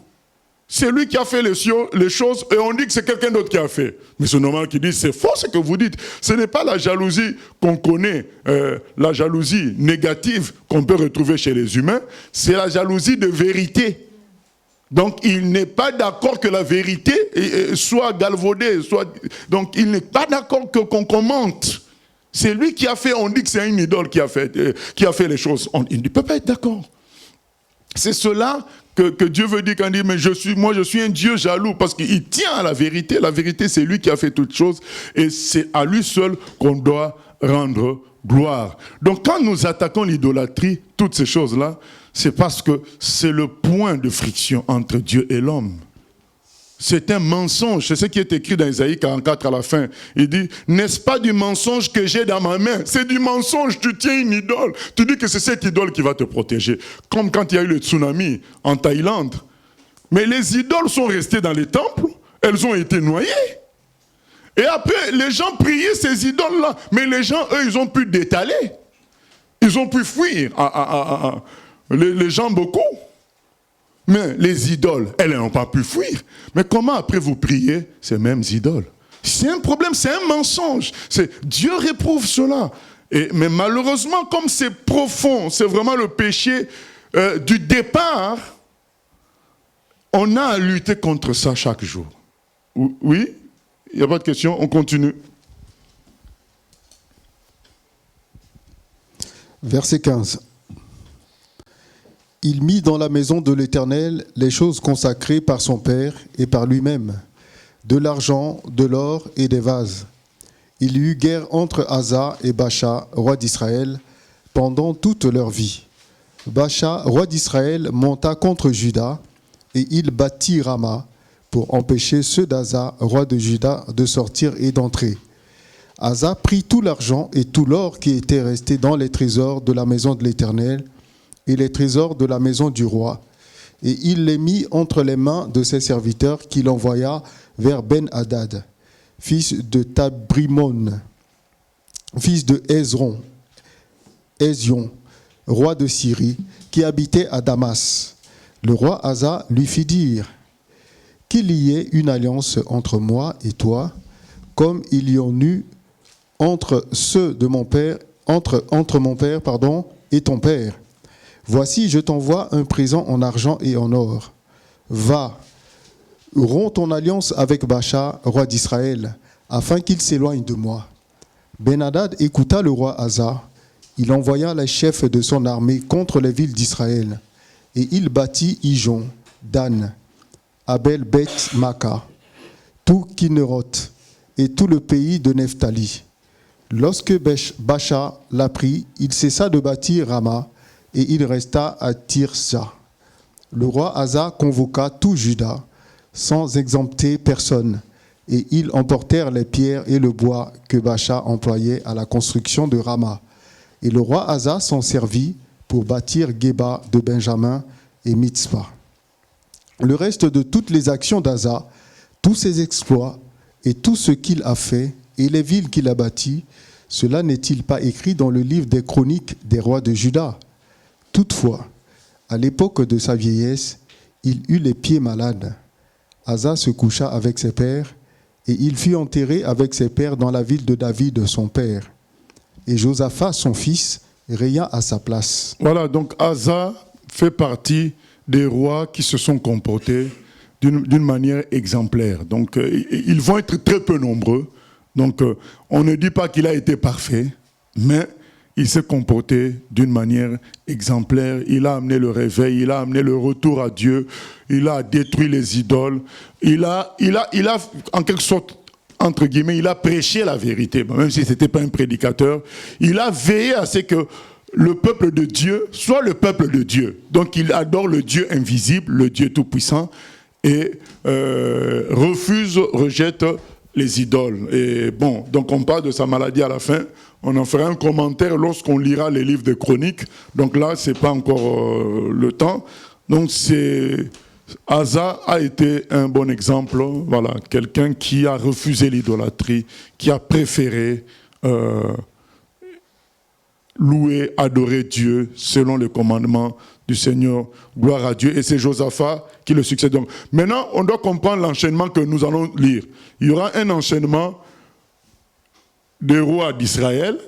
B: C'est lui qui a fait les choses et on dit que c'est quelqu'un d'autre qui a fait. Mais c'est normal qu'il dise, c'est faux ce que vous dites. Ce n'est pas la jalousie qu'on connaît, la jalousie négative qu'on peut retrouver chez les humains, c'est la jalousie de vérité. Donc il n'est pas d'accord que la vérité soit galvaudée, donc il n'est pas d'accord qu'on commente. C'est lui qui a fait, on dit que c'est une idole qui a fait les choses. Il ne peut pas être d'accord. C'est cela que Dieu veut dire quand il dit, mais je suis un Dieu jaloux, parce qu'il tient à la vérité. La vérité, c'est lui qui a fait toutes choses, et c'est à lui seul qu'on doit rendre gloire. Donc quand nous attaquons l'idolâtrie, toutes ces choses-là, c'est parce que c'est le point de friction entre Dieu et l'homme. C'est un mensonge, c'est ce qui est écrit dans Isaïe 44 à la fin. Il dit, n'est-ce pas du mensonge que j'ai dans ma main? C'est du mensonge, tu tiens une idole. Tu dis que c'est cette idole qui va te protéger. Comme quand il y a eu le tsunami en Thaïlande. Mais les idoles sont restées dans les temples, elles ont été noyées. Et après, les gens priaient ces idoles-là. Mais les gens, eux, ils ont pu détaler. Ils ont pu fuir. Les gens, beaucoup. Mais les idoles, elles n'ont pas pu fuir. Mais comment après vous priez ces mêmes idoles? C'est un problème, c'est un mensonge. Dieu réprouve cela. Mais malheureusement, comme c'est profond, c'est vraiment le péché du départ, on a à lutter contre ça chaque jour. Oui? Il n'y a pas de question, on continue.
C: Verset 15. Il mit dans la maison de l'Éternel les choses consacrées par son Père et par lui-même, de l'argent, de l'or et des vases. Il y eut guerre entre Asa et Baasha, roi d'Israël, pendant toute leur vie. Baasha, roi d'Israël, monta contre Juda, et il bâtit Rama pour empêcher ceux d'Asa, roi de Juda, de sortir et d'entrer. Asa prit tout l'argent et tout l'or qui était resté dans les trésors de la maison de l'Éternel, et les trésors de la maison du roi, et il les mit entre les mains de ses serviteurs qu'il envoya vers Ben-Hadad, fils de Tabrimon, fils de Hézion, roi de Syrie, qui habitait à Damas. Le roi Asa lui fit dire qu'il y ait une alliance entre moi et toi, comme il y en eut entre ceux de mon père, entre mon père, et ton père. Voici, je t'envoie un présent en argent et en or. Va, romps ton alliance avec Baasha, roi d'Israël, afin qu'il s'éloigne de moi. Ben-Hadad écouta le roi Asa. Il envoya les chefs de son armée contre les villes d'Israël. Et il bâtit Ijon, Dan, Abel-Beth-Maka, tout Kinneroth et tout le pays de Nephtali. Lorsque Baasha l'apprit, il cessa de bâtir Rama, et il resta à Tirsa. Le roi Asa convoqua tout Juda, sans exempter personne, et ils emportèrent les pierres et le bois que Baasha employait à la construction de Rama. Et le roi Asa s'en servit pour bâtir Geba de Benjamin et Mitzpah. Le reste de toutes les actions d'Asa, tous ses exploits et tout ce qu'il a fait, et les villes qu'il a bâties, cela n'est-il pas écrit dans le livre des chroniques des rois de Juda? Toutefois, à l'époque de sa vieillesse, il eut les pieds malades. Asa se coucha avec ses pères, et il fut enterré avec ses pères dans la ville de David, son père. Et Josaphat, son fils, régna à sa place.
B: Voilà, donc Asa fait partie des rois qui se sont comportés d'une manière exemplaire. Donc, ils vont être très peu nombreux. Donc, on ne dit pas qu'il a été parfait, mais il s'est comporté d'une manière exemplaire. Il a amené le réveil, il a amené le retour à Dieu, il a détruit les idoles. Il a en quelque sorte, entre guillemets, il a prêché la vérité, même si ce n'était pas un prédicateur. Il a veillé à ce que le peuple de Dieu soit le peuple de Dieu. Donc il adore le Dieu invisible, le Dieu tout-puissant, et rejette les idoles. Et bon, donc on parle de sa maladie à la fin. On en fera un commentaire lorsqu'on lira les livres de chroniques. Donc là, ce n'est pas encore le temps. Donc c'est Asa a été un bon exemple, voilà, quelqu'un qui a refusé l'idolâtrie, qui a préféré louer, adorer Dieu selon les commandements du Seigneur. Gloire à Dieu. Et c'est Josaphat qui le succède. Donc, maintenant, on doit comprendre l'enchaînement que nous allons lire. Il y aura un enchaînement des rois d'Israël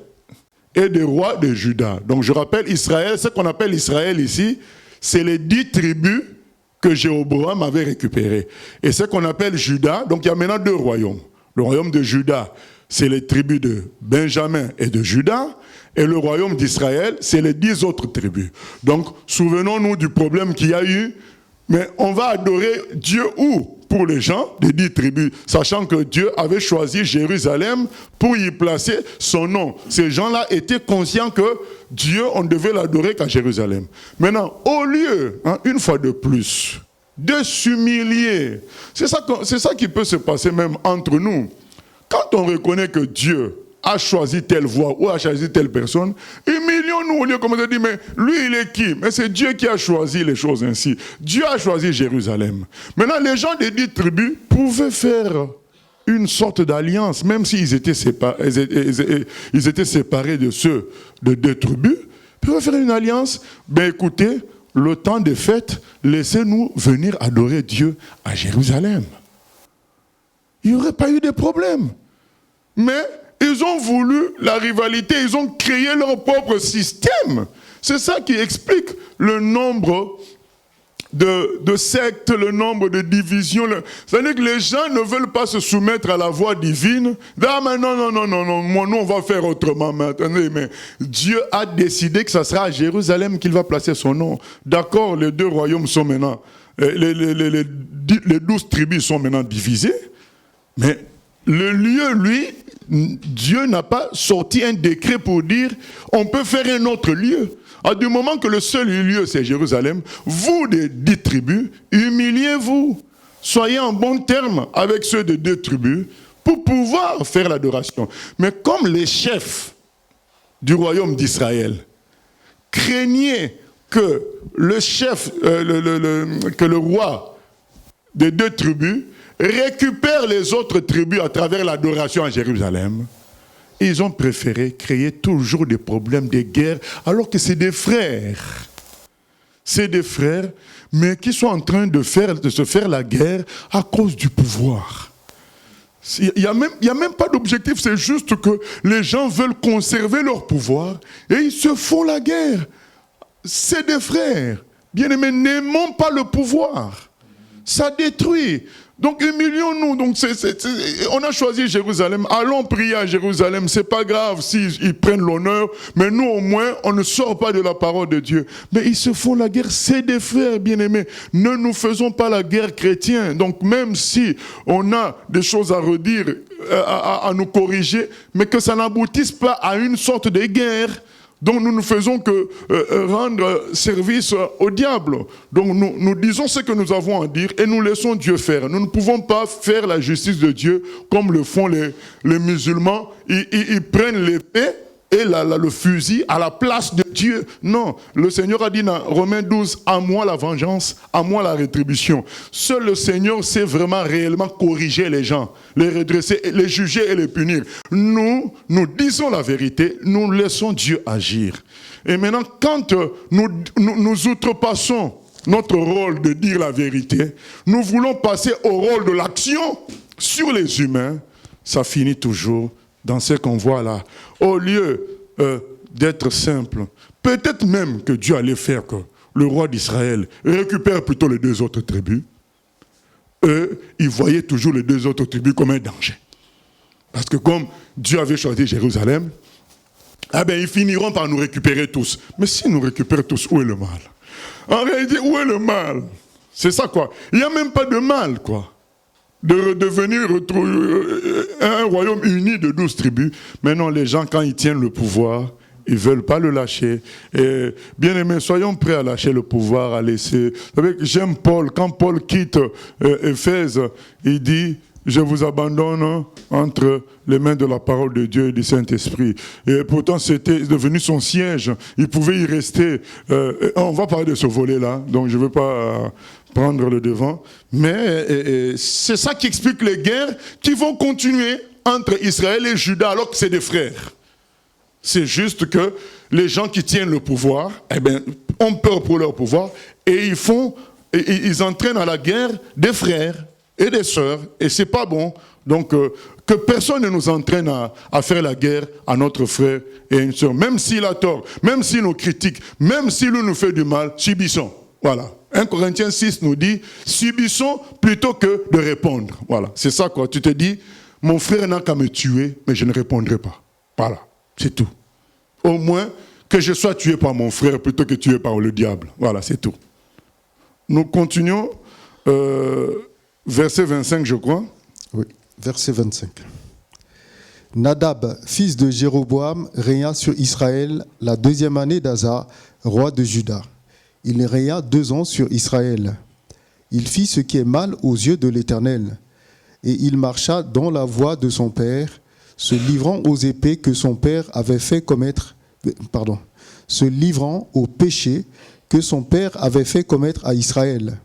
B: et des rois de Juda. Donc je rappelle, Israël, ce qu'on appelle Israël ici, c'est les 10 tribus que Jéroboam avait récupérées. Et ce qu'on appelle Juda, donc il y a maintenant 2 royaumes. Le royaume de Juda, c'est les tribus de Benjamin et de Juda. Et le royaume d'Israël, c'est les 10 autres tribus. Donc souvenons-nous du problème qu'il y a eu. Mais on va adorer Dieu où? Pour les gens des 10 tribus, sachant que Dieu avait choisi Jérusalem pour y placer son nom. Ces gens-là étaient conscients que Dieu, on devait l'adorer qu'à Jérusalem. Maintenant, au lieu, une fois de plus, de s'humilier, c'est ça qui peut se passer même entre nous. Quand on reconnaît que Dieu a choisi telle voie ou a choisi telle personne, humilions-nous au lieu de dire, mais lui il est qui? Mais c'est Dieu qui a choisi les choses ainsi. Dieu a choisi Jérusalem. Maintenant, les gens des 10 tribus pouvaient faire une sorte d'alliance, même s'ils étaient séparés de ceux de 2 tribus, ils pouvaient faire une alliance. Ben écoutez, le temps des fêtes, laissez-nous venir adorer Dieu à Jérusalem. Il n'y aurait pas eu de problème. Mais ils ont voulu la rivalité, ils ont créé leur propre système. C'est ça qui explique le nombre de sectes, le nombre de divisions. C'est-à-dire que les gens ne veulent pas se soumettre à la voie divine. Ah mais non, nous on va faire autrement. Mais attendez, mais Dieu a décidé que ça sera à Jérusalem qu'il va placer son nom. D'accord, les 2 royaumes sont maintenant, les 12 tribus sont maintenant divisées, mais le lieu, lui, Dieu n'a pas sorti un décret pour dire on peut faire un autre lieu. Du moment que le seul lieu c'est Jérusalem, vous des 10 tribus, humiliez-vous. Soyez en bon terme avec ceux de 2 tribus pour pouvoir faire l'adoration. Mais comme les chefs du royaume d'Israël craignaient que le chef, que le roi des 2 tribus récupère les autres tribus à travers l'adoration à Jérusalem, ils ont préféré créer toujours des problèmes, des guerres, alors que c'est des frères. C'est des frères, mais qui sont en train de se faire la guerre à cause du pouvoir. Il n'y a même pas d'objectif, c'est juste que les gens veulent conserver leur pouvoir et ils se font la guerre. C'est des frères. Bien-aimés, n'aimons pas le pouvoir. Ça détruit. Donc humilions-nous. Donc on a choisi Jérusalem. Allons prier à Jérusalem. C'est pas grave s'ils prennent l'honneur, mais nous au moins on ne sort pas de la parole de Dieu. Mais ils se font la guerre. C'est des frères bien-aimés. Ne nous faisons pas la guerre chrétienne. Donc même si on a des choses à redire, à nous corriger, mais que ça n'aboutisse pas à une sorte de guerre. Donc nous ne faisons que rendre service au diable. Donc nous disons ce que nous avons à dire et nous laissons Dieu faire. Nous ne pouvons pas faire la justice de Dieu comme le font les musulmans. Ils prennent l'épée et le fusil à la place de Dieu. Non, le Seigneur a dit dans Romains 12, à moi la vengeance, à moi la rétribution. Seul le Seigneur sait vraiment réellement corriger les gens, les redresser, les juger et les punir. Nous disons la vérité, nous laissons Dieu agir. Et maintenant, quand nous outrepassons notre rôle de dire la vérité, nous voulons passer au rôle de l'action sur les humains, ça finit toujours dans ce qu'on voit là. Au lieu d'être simple, peut-être même que Dieu allait faire que le roi d'Israël récupère plutôt les 2 autres tribus. Ils voyaient toujours les 2 autres tribus comme un danger. Parce que comme Dieu avait choisi Jérusalem, ils finiront par nous récupérer tous. Mais si nous récupèrent tous, où est le mal? En réalité, où est le mal? C'est ça quoi. Il n'y a même pas de mal quoi. De redevenir un royaume uni de 12 tribus. Mais non, les gens, quand ils tiennent le pouvoir, ils ne veulent pas le lâcher. Et bien aimés, soyons prêts à lâcher le pouvoir, à laisser. Vous savez, j'aime Paul. Quand Paul quitte Éphèse, il dit, je vous abandonne entre les mains de la parole de Dieu et du Saint-Esprit. Et pourtant, c'était devenu son siège. Il pouvait y rester. On va parler de ce volet-là, donc je ne veux pas prendre le devant. Mais c'est ça qui explique les guerres qui vont continuer entre Israël et Juda alors que c'est des frères. C'est juste que les gens qui tiennent le pouvoir ont peur pour leur pouvoir et ils entraînent à la guerre des frères et des sœurs et c'est pas bon. Donc que personne ne nous entraîne à faire la guerre à notre frère et à une sœur. Même s'il a tort, même s'il nous critique, même s'il nous fait du mal, subissons. Voilà. 1 Corinthiens 6 nous dit, subissons plutôt que de répondre. Voilà, c'est ça quoi. Tu te dis, mon frère n'a qu'à me tuer, mais je ne répondrai pas. Voilà, c'est tout. Au moins que je sois tué par mon frère plutôt que tué par le diable. Voilà, c'est tout. Nous continuons, verset 25 je crois.
C: Oui, verset 25. Nadab, fils de Jéroboam, régna sur Israël la 2e année d'Asa, roi de Juda. Il régna 2 ans sur Israël. Il fit ce qui est mal aux yeux de l'Éternel. Et il marcha dans la voie de son père, se livrant aux épées que son père avait fait commettre, se livrant au péché que son père avait fait commettre à Israël.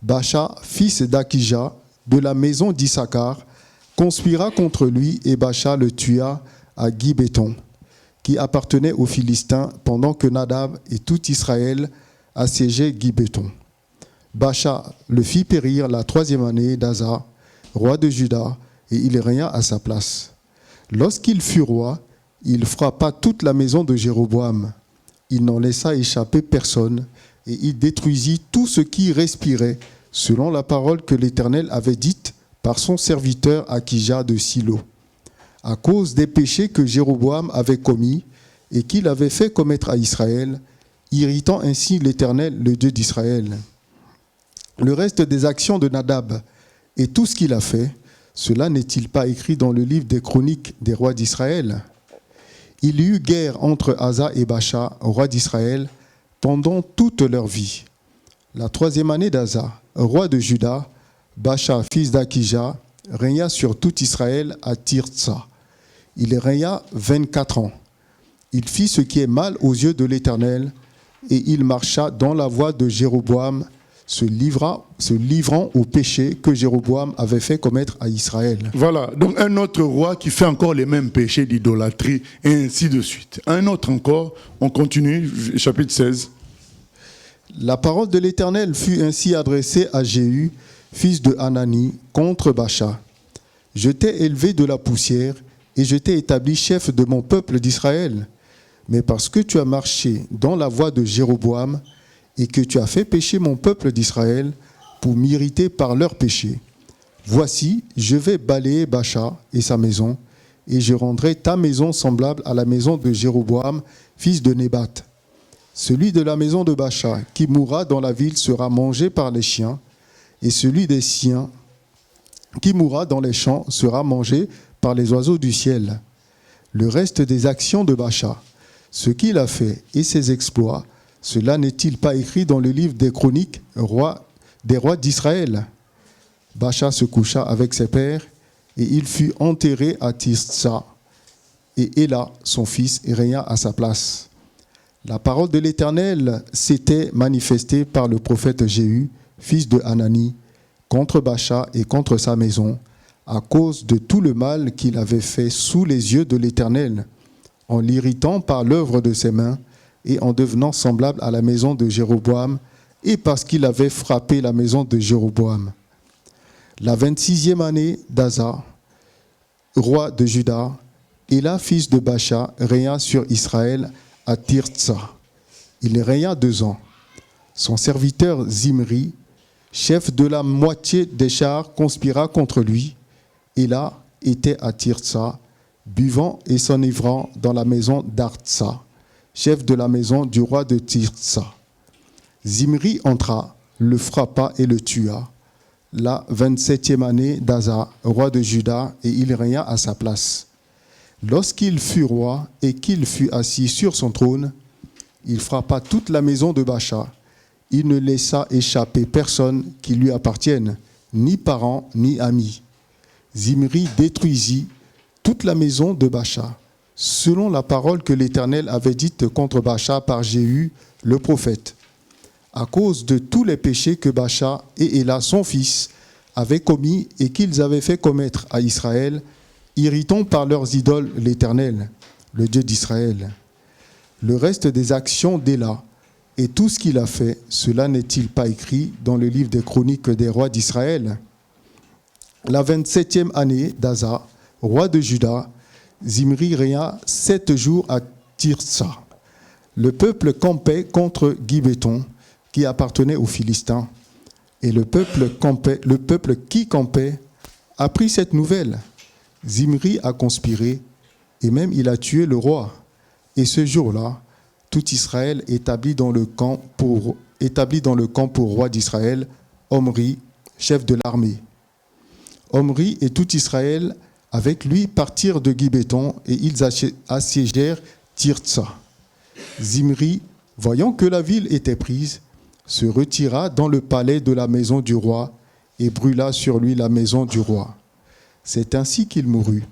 C: Baasha, fils d'Akija, de la maison d'Issachar, conspira contre lui et Baasha le tua à Gibéton, qui appartenait aux Philistins pendant que Nadab et tout Israël assiégeaient Gibéton. Baasha le fit périr la 3e année d'Asa, roi de Juda, et il régna à sa place. Lorsqu'il fut roi, il frappa toute la maison de Jéroboam. Il n'en laissa échapper personne, et il détruisit tout ce qui respirait, selon la parole que l'Éternel avait dite par son serviteur Akija de Silo, à cause des péchés que Jéroboam avait commis et qu'il avait fait commettre à Israël, irritant ainsi l'Éternel, le Dieu d'Israël. Le reste des actions de Nadab et tout ce qu'il a fait, cela n'est-il pas écrit dans le livre des chroniques des rois d'Israël? Il y eut guerre entre Asa et Baasha, roi d'Israël, pendant toute leur vie. La 3e année d'Asa, roi de Juda, Baasha, fils d'Akija, régna sur tout Israël à Tirtsa. Il régna 24 ans. Il fit ce qui est mal aux yeux de l'Éternel, et il marcha dans la voie de Jéroboam, se livrant au péché que Jéroboam avait fait commettre à Israël.
B: Voilà, donc un autre roi qui fait encore les mêmes péchés d'idolâtrie, et ainsi de suite. Un autre encore, on continue, chapitre 16.
C: La parole de l'Éternel fut ainsi adressée à Jéhu, fils de Hanani, contre Baasha. Je t'ai élevé de la poussière, et je t'ai établi chef de mon peuple d'Israël. Mais parce que tu as marché dans la voie de Jéroboam, et que tu as fait pécher mon peuple d'Israël pour m'irriter par leurs péchés. Voici, je vais balayer Baasha et sa maison, et je rendrai ta maison semblable à la maison de Jéroboam, fils de Nébat. Celui de la maison de Baasha qui mourra dans la ville sera mangé par les chiens, et celui des siens qui mourra dans les champs sera mangé par les oiseaux du ciel. Le reste des actions de Baasha, ce qu'il a fait et ses exploits, cela n'est-il pas écrit dans le livre des chroniques des rois d'Israël? Baasha se coucha avec ses pères, et il fut enterré à Tirtsa. Et Éla, son fils, régna à sa place. La parole de l'Éternel s'était manifestée par le prophète Jéhu, fils de Hanani, contre Baasha et contre sa maison, à cause de tout le mal qu'il avait fait sous les yeux de l'Éternel, en l'irritant par l'œuvre de ses mains, et en devenant semblable à la maison de Jéroboam, et parce qu'il avait frappé la maison de Jéroboam. La 26e année d'Asa, roi de Juda, Éla, fils de Baasha, régna sur Israël à Tirtsa. Il régna 2 ans. Son serviteur Zimri, chef de la moitié des chars, conspira contre lui. Éla était à Tirtsa, buvant et s'enivrant dans la maison d'Artsa, chef de la maison du roi de Tirtsa. Zimri entra, le frappa et le tua. La 27e année d'Asa, roi de Juda, et il régna à sa place. Lorsqu'il fut roi et qu'il fut assis sur son trône, il frappa toute la maison de Baasha. Il ne laissa échapper personne qui lui appartienne, ni parents, ni amis. Zimri détruisit toute la maison de Baasha, selon la parole que l'Éternel avait dite contre Baasha par Jéhu, le prophète. à cause de tous les péchés que Baasha et Éla, son fils, avaient commis et qu'ils avaient fait commettre à Israël, irritant par leurs idoles l'Éternel, le Dieu d'Israël. Le reste des actions d'Éla et tout ce qu'il a fait, cela n'est-il pas écrit dans le livre des chroniques des rois d'Israël? La 27e année d'Asa, roi de Juda, Zimri régna 7 jours à Tirsa. Le peuple campait contre Gibéton, qui appartenait aux Philistins. Et le peuple qui campait apprit cette nouvelle. Zimri a conspiré, et même il a tué le roi. Et ce jour-là, tout Israël établi dans le camp pour roi d'Israël, Omri, chef de l'armée. Omri et tout Israël avec lui partirent de Gibéton et ils assiégèrent Tirtsa. Zimri, voyant que la ville était prise, se retira dans le palais de la maison du roi et brûla sur lui la maison du roi. C'est ainsi qu'il mourut,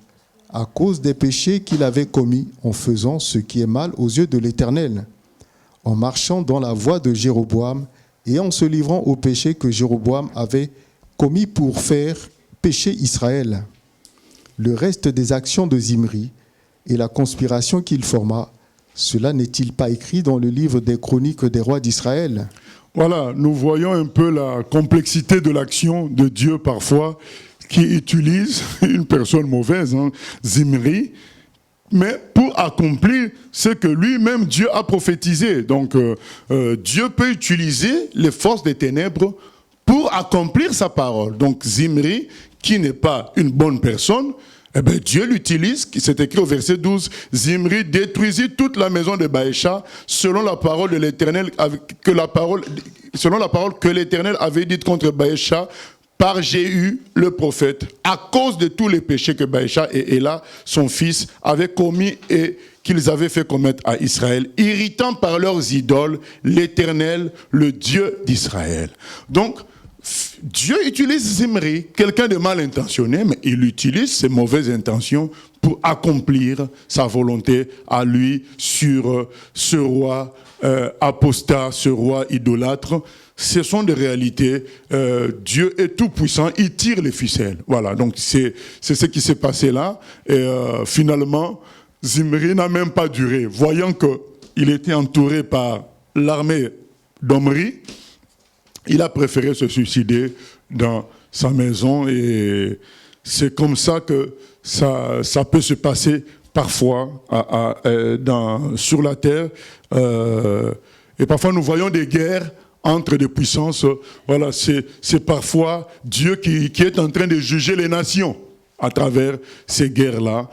C: à cause des péchés qu'il avait commis en faisant ce qui est mal aux yeux de l'Éternel, en marchant dans la voie de Jéroboam et en se livrant aux péchés que Jéroboam avait commis pour faire pécher Israël. Le reste des actions de Zimri et la conspiration qu'il forma, cela n'est-il pas écrit dans le livre des chroniques des rois d'Israël?
B: Voilà, nous voyons un peu la complexité de l'action de Dieu parfois, qui utilise une personne mauvaise, Zimri, mais pour accomplir ce que lui-même Dieu a prophétisé. Donc Dieu peut utiliser les forces des ténèbres pour accomplir sa parole. Donc Zimri, qui n'est pas une bonne personne, eh bien, Dieu l'utilise, c'est écrit au verset 12, Zimri détruisit toute la maison de Baasha selon la parole de l'Éternel, selon la parole que l'Éternel avait dite contre Baasha par Jéhu le prophète, à cause de tous les péchés que Baasha et Éla, son fils, avaient commis et qu'ils avaient fait commettre à Israël, irritant par leurs idoles l'Éternel, le Dieu d'Israël. Donc, Dieu utilise Zimri, quelqu'un de mal intentionné, mais il utilise ses mauvaises intentions pour accomplir sa volonté à lui sur ce roi apostat, ce roi idolâtre. Ce sont des réalités. Dieu est tout puissant, il tire les ficelles. Voilà, donc c'est ce qui s'est passé là. Et finalement, Zimri n'a même pas duré. Voyant qu'il était entouré par l'armée d'Omri, il a préféré se suicider dans sa maison et c'est comme ça que ça peut se passer parfois sur la terre. Et parfois nous voyons des guerres entre des puissances. Voilà, c'est parfois Dieu qui est en train de juger les nations à travers ces guerres-là.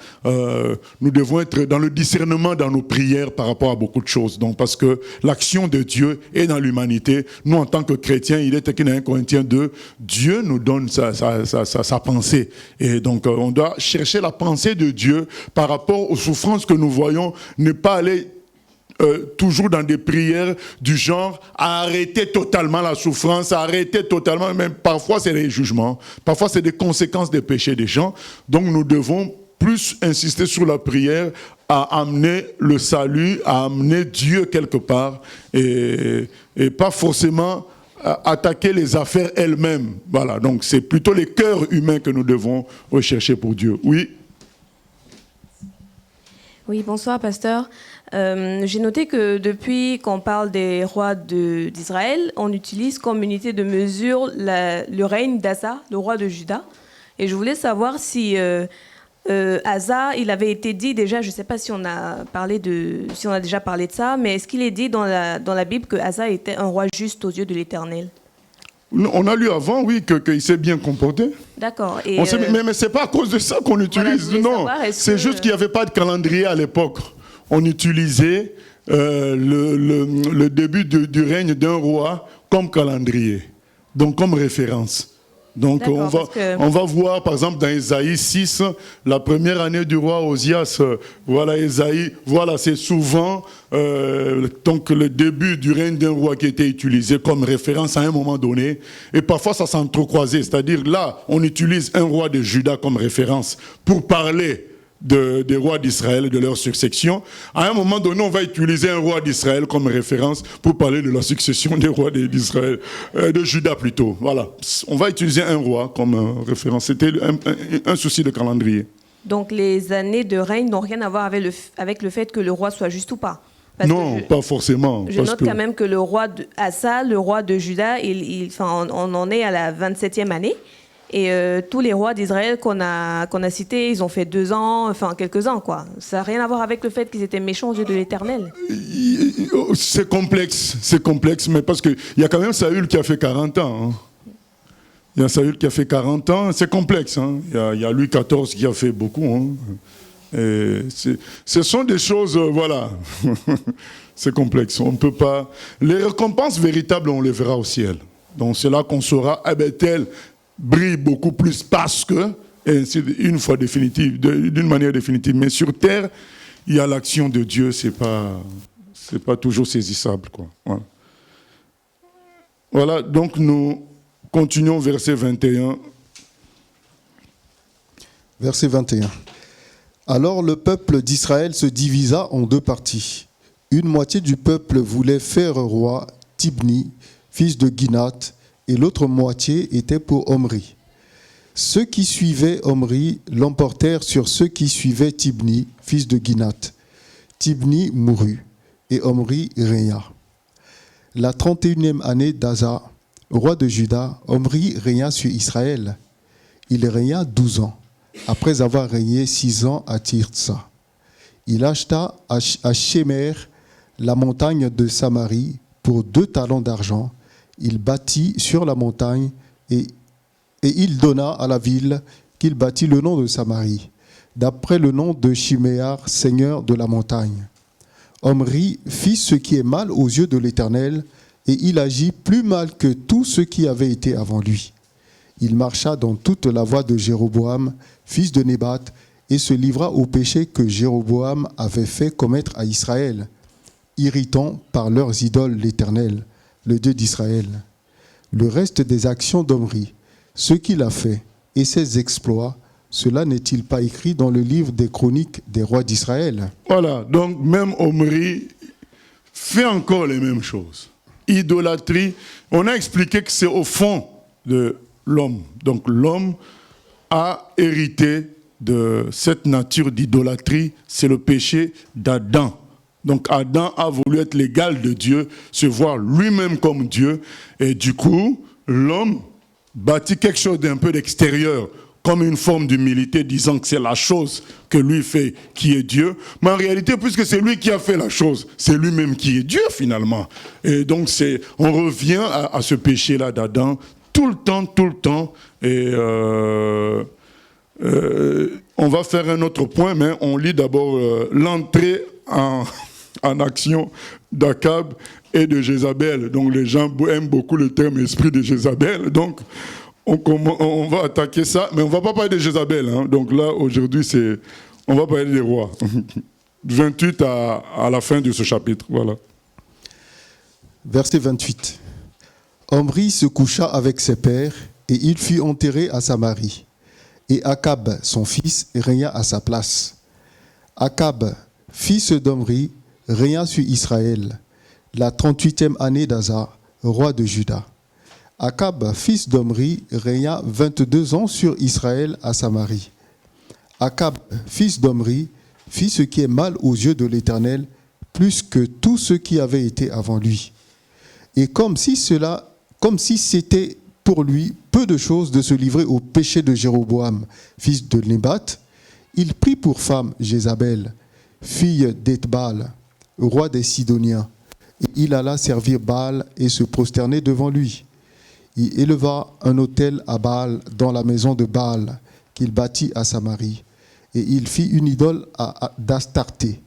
B: Nous devons être dans le discernement dans nos prières par rapport à beaucoup de choses. Donc, parce que l'action de Dieu est dans l'humanité. Nous, en tant que chrétiens, il est écrit dans 1 Corinthiens 2, Dieu nous donne sa pensée. Et donc, on doit chercher la pensée de Dieu par rapport aux souffrances que nous voyons, ne pas aller toujours dans des prières du genre à arrêter totalement la souffrance, à arrêter totalement, même parfois c'est des jugements, parfois c'est des conséquences des péchés des gens. Donc nous devons plus insister sur la prière à amener le salut, à amener Dieu quelque part et pas forcément attaquer les affaires elles-mêmes. Voilà, donc c'est plutôt les cœurs humains que nous devons rechercher pour Dieu. Oui.
D: Oui, bonsoir, pasteur. J'ai noté que depuis qu'on parle des rois d'Israël, on utilise comme unité de mesure le règne d'Asa, le roi de Juda. Et je voulais savoir si Asa, il avait été dit déjà, je ne sais pas si on a déjà parlé de ça, mais est-ce qu'il est dit dans la Bible que Asa était un roi juste aux yeux de l'Éternel?
B: On a lu avant, oui, qu'il s'est bien comporté.
D: D'accord.
B: Mais ce n'est pas à cause de ça qu'on utilise.
D: Voilà,
B: non, c'est juste qu'il n'y avait pas de calendrier à l'époque. On utilisait le début du règne d'un roi comme calendrier, donc comme référence. Donc on va voir par exemple dans Ésaïe 6, la première année du roi Osias, voilà Ésaïe, voilà c'est souvent donc le début du règne d'un roi qui était utilisé comme référence à un moment donné, et parfois ça s'entrecroisait, c'est-à-dire là on utilise un roi de Juda comme référence pour parler des rois d'Israël et de leur succession. À un moment donné, on va utiliser un roi d'Israël comme référence pour parler de la succession des rois d'Israël, de Juda plutôt. Voilà, on va utiliser un roi comme référence. C'était un souci de calendrier.
D: Donc les années de règne n'ont rien à voir avec le fait que le roi soit juste ou pas. Parce
B: non, pas forcément.
D: Je note quand même que le roi Asa, le roi de Juda, on en est à la 27e année. Et tous les rois d'Israël qu'on a cités, ils ont fait 2 ans, enfin quelques ans, quoi. Ça n'a rien à voir avec le fait qu'ils étaient méchants aux yeux de l'Éternel.
B: C'est complexe, mais parce qu'il y a quand même Saül qui a fait 40 ans. Hein. Il y a Saül qui a fait 40 ans, c'est complexe. Hein. Il y a Louis XIV qui a fait beaucoup. Hein. Et ce sont des choses, voilà, c'est complexe. On ne peut pas... Les récompenses véritables, on les verra au ciel. Donc c'est là qu'on saura, tel brille beaucoup plus parce que, et ainsi une fois définitive, d'une manière définitive. Mais sur terre, il y a l'action de Dieu, c'est pas toujours saisissable, quoi. Voilà. Voilà, donc nous continuons verset 21.
C: Verset 21. Alors le peuple d'Israël se divisa en 2 parties. Une moitié du peuple voulait faire roi Tibni, fils de Ginath, et l'autre moitié était pour Omri. Ceux qui suivaient Omri l'emportèrent sur ceux qui suivaient Tibni, fils de Ginath. Tibni mourut, et Omri régna. La 31e année d'Asa, roi de Juda, Omri régna sur Israël. Il régna 12 ans, après avoir régné 6 ans à Tirtsa. Il acheta à Shemer la montagne de Samarie pour 2 talents d'argent. Il bâtit sur la montagne et il donna à la ville qu'il bâtit le nom de Samarie, d'après le nom de Shiméar, seigneur de la montagne. Omri fit ce qui est mal aux yeux de l'Éternel, et il agit plus mal que tous ceux qui avaient été avant lui. Il marcha dans toute la voie de Jéroboam, fils de Nébat, et se livra au péché que Jéroboam avait fait commettre à Israël, irritant par leurs idoles l'Éternel, le Dieu d'Israël. Le reste des actions d'Omri, ce qu'il a fait et ses exploits, cela n'est-il pas écrit dans le livre des chroniques des rois d'Israël? Voilà,
B: donc même Omri fait encore les mêmes choses. Idolâtrie, on a expliqué que c'est au fond de l'homme. Donc l'homme a hérité de cette nature d'idolâtrie, c'est le péché d'Adam. Donc Adam a voulu être l'égal de Dieu, se voir lui-même comme Dieu, et du coup, l'homme bâtit quelque chose d'un peu d'extérieur, comme une forme d'humilité, disant que c'est la chose que lui fait qui est Dieu. Mais en réalité, puisque c'est lui qui a fait la chose, c'est lui-même qui est Dieu finalement. Et donc on revient à ce péché-là d'Adam tout le temps. Et on va faire un autre point, mais on lit d'abord l'entrée en action d'Akab et de Jézabel. Donc les gens aiment beaucoup le terme esprit de Jézabel. Donc on va attaquer ça, mais on ne va pas parler de Jézabel. Hein. Donc là, aujourd'hui, on va parler des rois. 28 à la fin de ce chapitre. Voilà.
C: Verset 28. Omri se coucha avec ses pères, et il fut enterré à Samarie. Et Akab, son fils, régna à sa place. Akab, fils d'Omri, régna sur Israël, la 38e année d'Asa, roi de Juda. Akab, fils d'Omri, régna 22 ans sur Israël à Samarie. Akab, fils d'Omri, fit ce qui est mal aux yeux de l'Éternel, plus que tous ceux qui avaient été avant lui. Et comme si c'était pour lui peu de choses de se livrer au péché de Jéroboam, fils de Nébat, il prit pour femme Jézabel, fille d'Ethbaal, roi des Sidoniens. Et il alla servir Baal et se prosterner devant lui. Il éleva un autel à Baal dans la maison de Baal qu'il bâtit à Samarie. Et il fit une idole d'Astarté.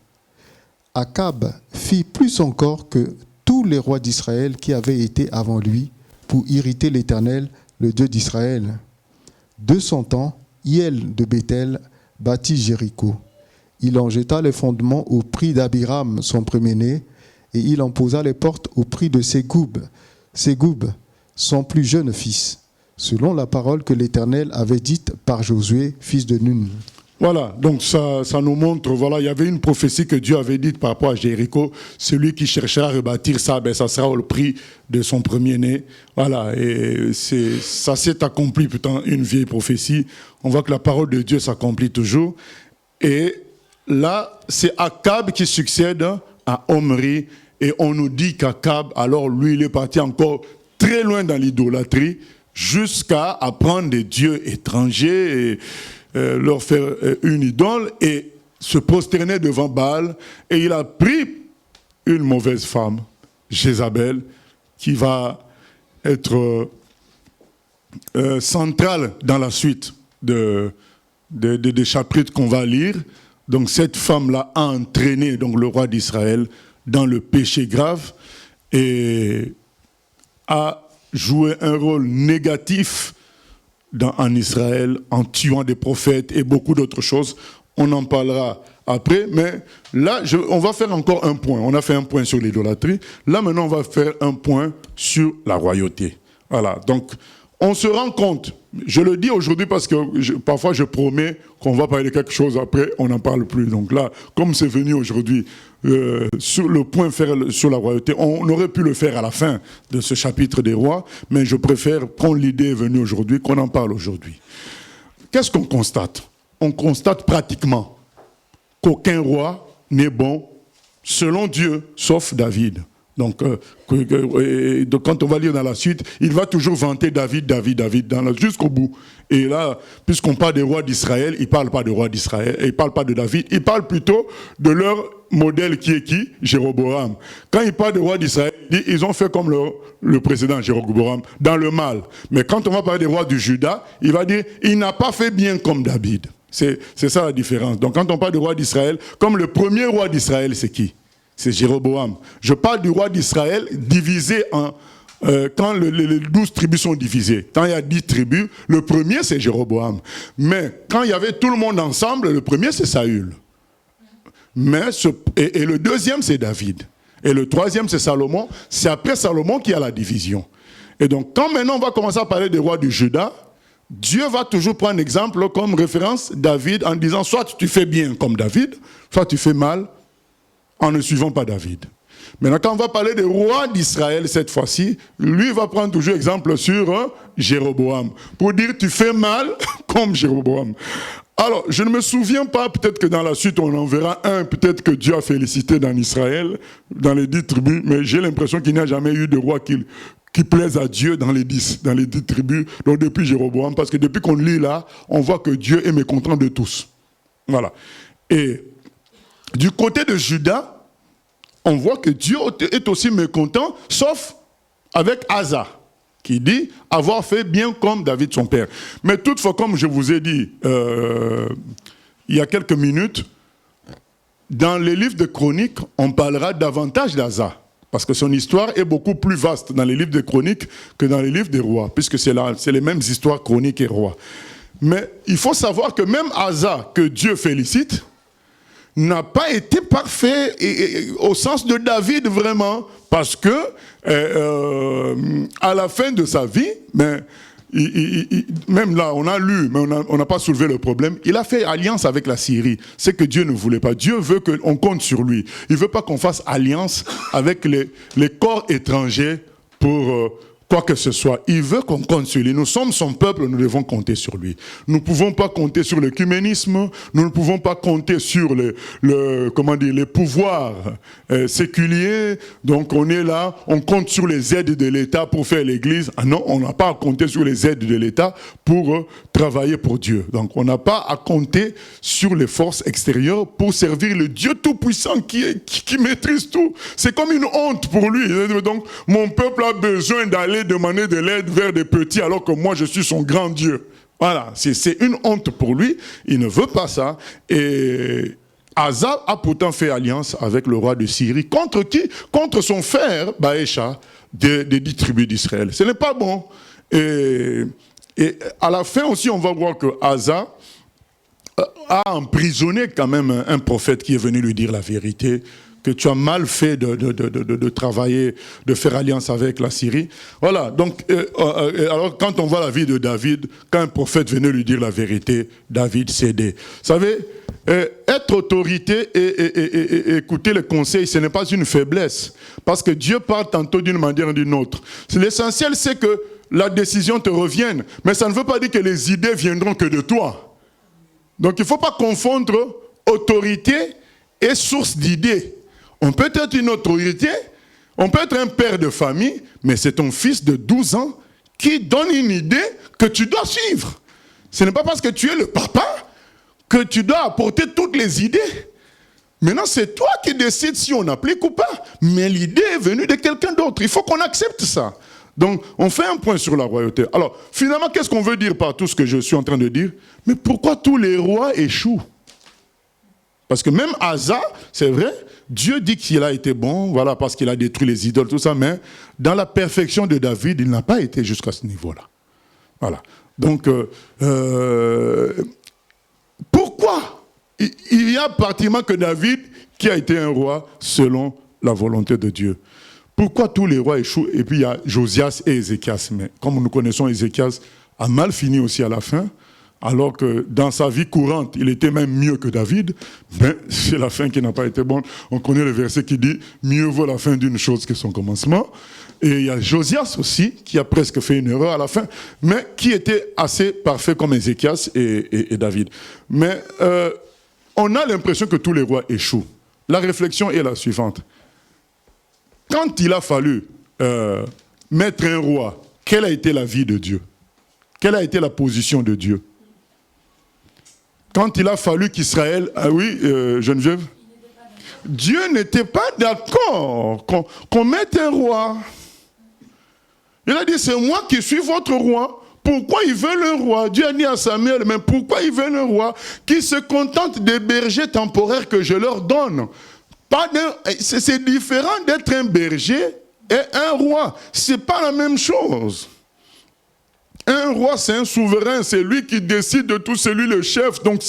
C: Akab fit plus encore que tous les rois d'Israël qui avaient été avant lui pour irriter l'Éternel, le Dieu d'Israël. 200 ans, Hiel de Béthel bâtit Jéricho. Il en jeta les fondements au prix d'Abiram, son premier-né, et il en posa les portes au prix de Ségoub, son plus jeune fils, selon la parole que l'Éternel avait dite par Josué, fils de Nun.
B: Voilà, donc ça nous montre, voilà, il y avait une prophétie que Dieu avait dite par rapport à Jéricho, celui qui cherchera à rebâtir ça, ben ça sera au prix de son premier-né. Voilà, et ça s'est accompli, putain, une vieille prophétie. On voit que la parole de Dieu s'accomplit toujours. Et là, c'est Akab qui succède à Omri, et on nous dit qu'Akab, alors lui, il est parti encore très loin dans l'idolâtrie, jusqu'à apprendre des dieux étrangers, et leur faire une idole et se prosterner devant Baal. Et il a pris une mauvaise femme, Jézabel, qui va être centrale dans la suite des chapitres qu'on va lire. Donc cette femme-là a entraîné donc, le roi d'Israël dans le péché grave et a joué un rôle négatif en Israël, en tuant des prophètes et beaucoup d'autres choses. On en parlera après, mais là, on va faire encore un point. On a fait un point sur l'idolâtrie. Là, maintenant, on va faire un point sur la royauté. Voilà, donc, on se rend compte, je le dis aujourd'hui parce que parfois je promets qu'on va parler de quelque chose, après on n'en parle plus. Donc là, comme c'est venu aujourd'hui, sur le point faire sur la royauté, on aurait pu le faire à la fin de ce chapitre des rois, mais je préfère prendre l'idée venue aujourd'hui, qu'on en parle aujourd'hui. Qu'est-ce qu'on constate? On constate pratiquement qu'aucun roi n'est bon selon Dieu, sauf David. Donc, quand on va lire dans la suite, il va toujours vanter David, jusqu'au bout. Et là, puisqu'on parle des rois d'Israël, il ne parle pas des rois d'Israël, il ne parle pas de David, il parle plutôt de leur modèle qui est qui? Jéroboam. Quand il parle des rois d'Israël, il dit, ils ont fait comme le précédent Jéroboam, dans le mal. Mais quand on va parler des rois du Juda, il va dire, il n'a pas fait bien comme David. C'est ça la différence. Donc quand on parle du roi d'Israël, comme le premier roi d'Israël, c'est qui? C'est Jéroboam. Je parle du roi d'Israël divisé en... quand les 12 tribus sont divisées, quand il y a 10 tribus, le premier c'est Jéroboam. Mais quand il y avait tout le monde ensemble, le premier c'est Saül. Et le deuxième c'est David. Et le troisième c'est Salomon. C'est après Salomon qu'il y a la division. Et donc quand maintenant on va commencer à parler des rois du Juda, Dieu va toujours prendre exemple comme référence David en disant soit tu fais bien comme David, soit tu fais mal en ne suivant pas David. Maintenant, quand on va parler des rois d'Israël cette fois-ci, lui va prendre toujours exemple sur Jéroboam, pour dire tu fais mal comme Jéroboam. Alors, je ne me souviens pas, peut-être que dans la suite on en verra un, peut-être que Dieu a félicité dans Israël, dans les 10 tribus, mais j'ai l'impression qu'il n'y a jamais eu de roi qui plaise à Dieu dans les 10 tribus, donc depuis Jéroboam, parce que depuis qu'on lit là, on voit que Dieu est mécontent de tous. Voilà. Et du côté de Juda, on voit que Dieu est aussi mécontent, sauf avec Asa, qui dit avoir fait bien comme David son père. Mais toutefois, comme je vous ai dit il y a quelques minutes, dans les livres de Chroniques, on parlera davantage d'Asa, parce que son histoire est beaucoup plus vaste dans les livres de Chroniques que dans les livres des rois, puisque c'est les mêmes histoires chroniques et rois. Mais il faut savoir que même Asa, que Dieu félicite, n'a pas été parfait au sens de David vraiment, parce que à la fin de sa vie, même là on a lu, mais on n'a pas soulevé le problème, il a fait alliance avec la Syrie, c'est que Dieu ne voulait pas. Dieu veut qu'on compte sur lui, il ne veut pas qu'on fasse alliance avec les corps étrangers pour... quoi que ce soit, il veut qu'on compte sur lui. Nous sommes son peuple, nous devons compter sur lui. Nous ne pouvons pas compter sur l'écuménisme, nous ne pouvons pas compter sur les pouvoirs séculiers. Donc on est là, on compte sur les aides de l'État pour faire l'Église. Ah non, on n'a pas à compter sur les aides de l'État pour travailler pour Dieu. Donc on n'a pas à compter sur les forces extérieures pour servir le Dieu tout-puissant qui maîtrise tout. C'est comme une honte pour lui. Donc mon peuple a besoin d'aller demander de l'aide vers des petits alors que moi je suis son grand Dieu. Voilà, c'est une honte pour lui, il ne veut pas ça. Et Asa a pourtant fait alliance avec le roi de Syrie. Contre qui? Contre son frère Baécha des 10 tribus d'Israël. Ce n'est pas bon. Et à la fin aussi on va voir que Asa a emprisonné quand même un prophète qui est venu lui dire la vérité, que tu as mal fait de travailler, de faire alliance avec la Syrie. Voilà, donc, alors quand on voit la vie de David, quand un prophète venait lui dire la vérité, David cédait. Vous savez, être autorité et écouter les conseils, ce n'est pas une faiblesse. Parce que Dieu parle tantôt d'une manière ou d'une autre. L'essentiel, c'est que la décision te revienne. Mais ça ne veut pas dire que les idées viendront que de toi. Donc il ne faut pas confondre autorité et source d'idées. On peut être une autorité, on peut être un père de famille, mais c'est ton fils de 12 ans qui donne une idée que tu dois suivre. Ce n'est pas parce que tu es le papa que tu dois apporter toutes les idées. Maintenant, c'est toi qui décides si on applique ou pas. Mais l'idée est venue de quelqu'un d'autre. Il faut qu'on accepte ça. Donc, on fait un point sur la royauté. Alors, finalement, qu'est-ce qu'on veut dire par tout ce que je suis en train de dire? Mais pourquoi tous les rois échouent? Parce que même Asa, c'est vrai, Dieu dit qu'il a été bon, voilà, parce qu'il a détruit les idoles, tout ça, mais dans la perfection de David, il n'a pas été jusqu'à ce niveau-là. Voilà. Donc, pourquoi il y a pratiquement que David qui a été un roi selon la volonté de Dieu? Pourquoi tous les rois échouent? Et puis il y a Josias et Ézéchias. Mais comme nous connaissons, Ézéchias a mal fini aussi à la fin, alors que dans sa vie courante, il était même mieux que David. Mais c'est la fin qui n'a pas été bonne. On connaît le verset qui dit « Mieux vaut la fin d'une chose que son commencement ». Et il y a Josias aussi, qui a presque fait une erreur à la fin, mais qui était assez parfait comme Ézéchias et David. Mais on a l'impression que tous les rois échouent. La réflexion est la suivante. Quand il a fallu mettre un roi, quelle a été la vie de Dieu? Quelle a été la position de Dieu? Quand il a fallu qu'Israël... Ah oui, Geneviève? Dieu n'était pas d'accord qu'on mette un roi. Il a dit, c'est moi qui suis votre roi. Pourquoi ils veulent un roi? Dieu a dit à Samuel, mais pourquoi ils veulent un roi qui se contente des bergers temporaires que je leur donne? C'est différent d'être un berger et un roi. C'est pas la même chose. Un roi, c'est un souverain, c'est lui qui décide de tout, c'est lui le chef. Donc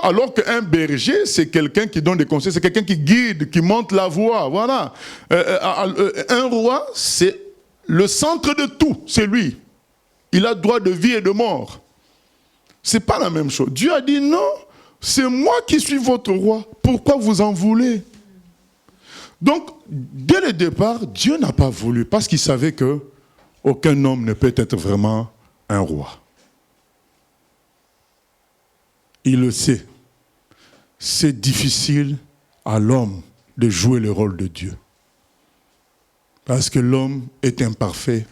B: alors qu'un berger, c'est quelqu'un qui donne des conseils, c'est quelqu'un qui guide, qui monte la voie. Voilà. Un roi, c'est le centre de tout, c'est lui. Il a droit de vie et de mort. C'est pas la même chose. Dieu a dit non, c'est moi qui suis votre roi. Pourquoi vous en voulez? Donc, dès le départ, Dieu n'a pas voulu, parce qu'il savait que aucun homme ne peut être vraiment un roi. Il le sait. C'est difficile à l'homme de jouer le rôle de Dieu. Parce que l'homme est imparfait.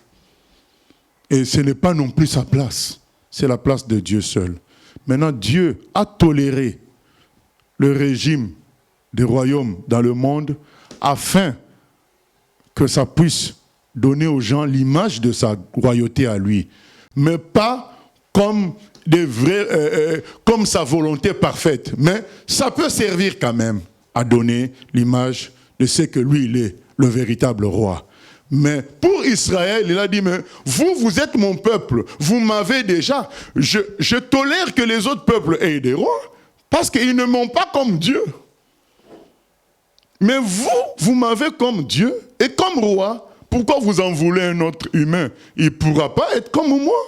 B: Et ce n'est pas non plus sa place. C'est la place de Dieu seul. Maintenant, Dieu a toléré le régime des royaumes dans le monde afin que ça puisse donner aux gens l'image de sa royauté à lui, mais pas comme comme sa volonté parfaite. Mais ça peut servir quand même à donner l'image de ce que lui, il est, le véritable roi. Mais pour Israël, il a dit, mais vous êtes mon peuple, vous m'avez déjà, je tolère que les autres peuples aient des rois, parce qu'ils ne m'ont pas comme Dieu. Mais vous m'avez comme Dieu et comme roi. Pourquoi vous en voulez un autre humain? Il ne pourra pas être comme moi.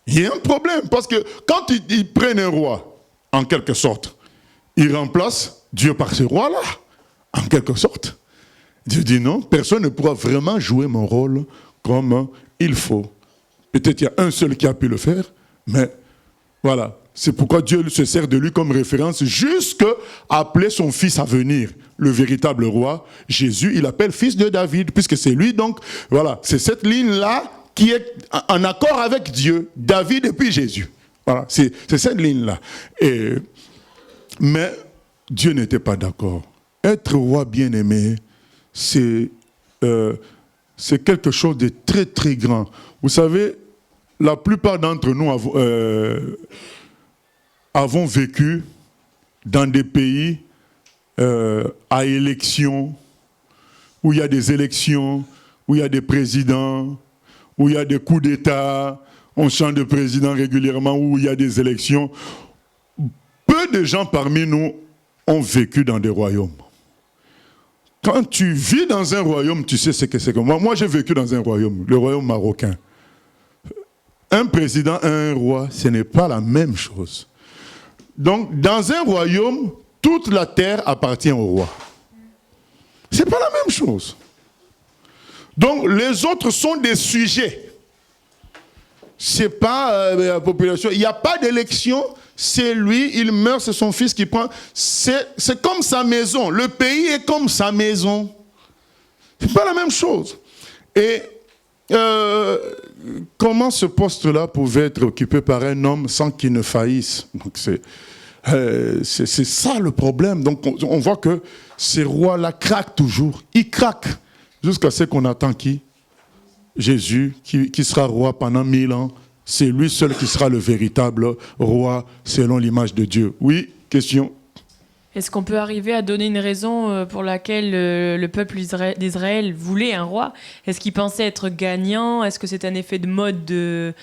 B: Il y a un problème, parce que quand ils prennent un roi, en quelque sorte, ils remplacent Dieu par ce roi-là, en quelque sorte. Dieu dit non, personne ne pourra vraiment jouer mon rôle comme il faut. Peut-être qu'il y a un seul qui a pu le faire, mais voilà. C'est pourquoi Dieu se sert de lui comme référence jusqu'à appeler son fils à venir, le véritable roi. Jésus, il appelle fils de David, puisque c'est lui donc. Voilà, c'est cette ligne-là qui est en accord avec Dieu, David et puis Jésus. Voilà, c'est cette ligne-là. Mais Dieu n'était pas d'accord. Être roi bien-aimé, c'est quelque chose de très très grand. Vous savez, la plupart d'entre nous avons vécu dans des pays à élections, où il y a des élections, où il y a des présidents, où il y a des coups d'État, on change de président régulièrement, où il y a des élections. Peu de gens parmi nous ont vécu dans des royaumes. Quand tu vis dans un royaume, tu sais ce que c'est. Moi, j'ai vécu dans un royaume, le royaume marocain. Un président, un roi, ce n'est pas la même chose. Donc, dans un royaume, toute la terre appartient au roi. Ce n'est pas la même chose. Donc, les autres sont des sujets. Ce n'est pas la population. Il n'y a pas d'élection. C'est lui, il meurt, c'est son fils qui prend. C'est comme sa maison. Le pays est comme sa maison. Ce n'est pas la même chose. Et comment ce poste-là pouvait être occupé par un homme sans qu'il ne faillisse? Donc c'est ça le problème. Donc on voit que ces rois-là craquent toujours. Ils craquent jusqu'à ce qu'on attend qui? Jésus, qui sera roi pendant 1000 ans. C'est lui seul qui sera le véritable roi selon l'image de Dieu. Oui, question?
E: Est-ce qu'on peut arriver à donner une raison pour laquelle le peuple d'Israël voulait un roi? Est-ce qu'il pensait être gagnant? Est-ce que c'est un effet de mode de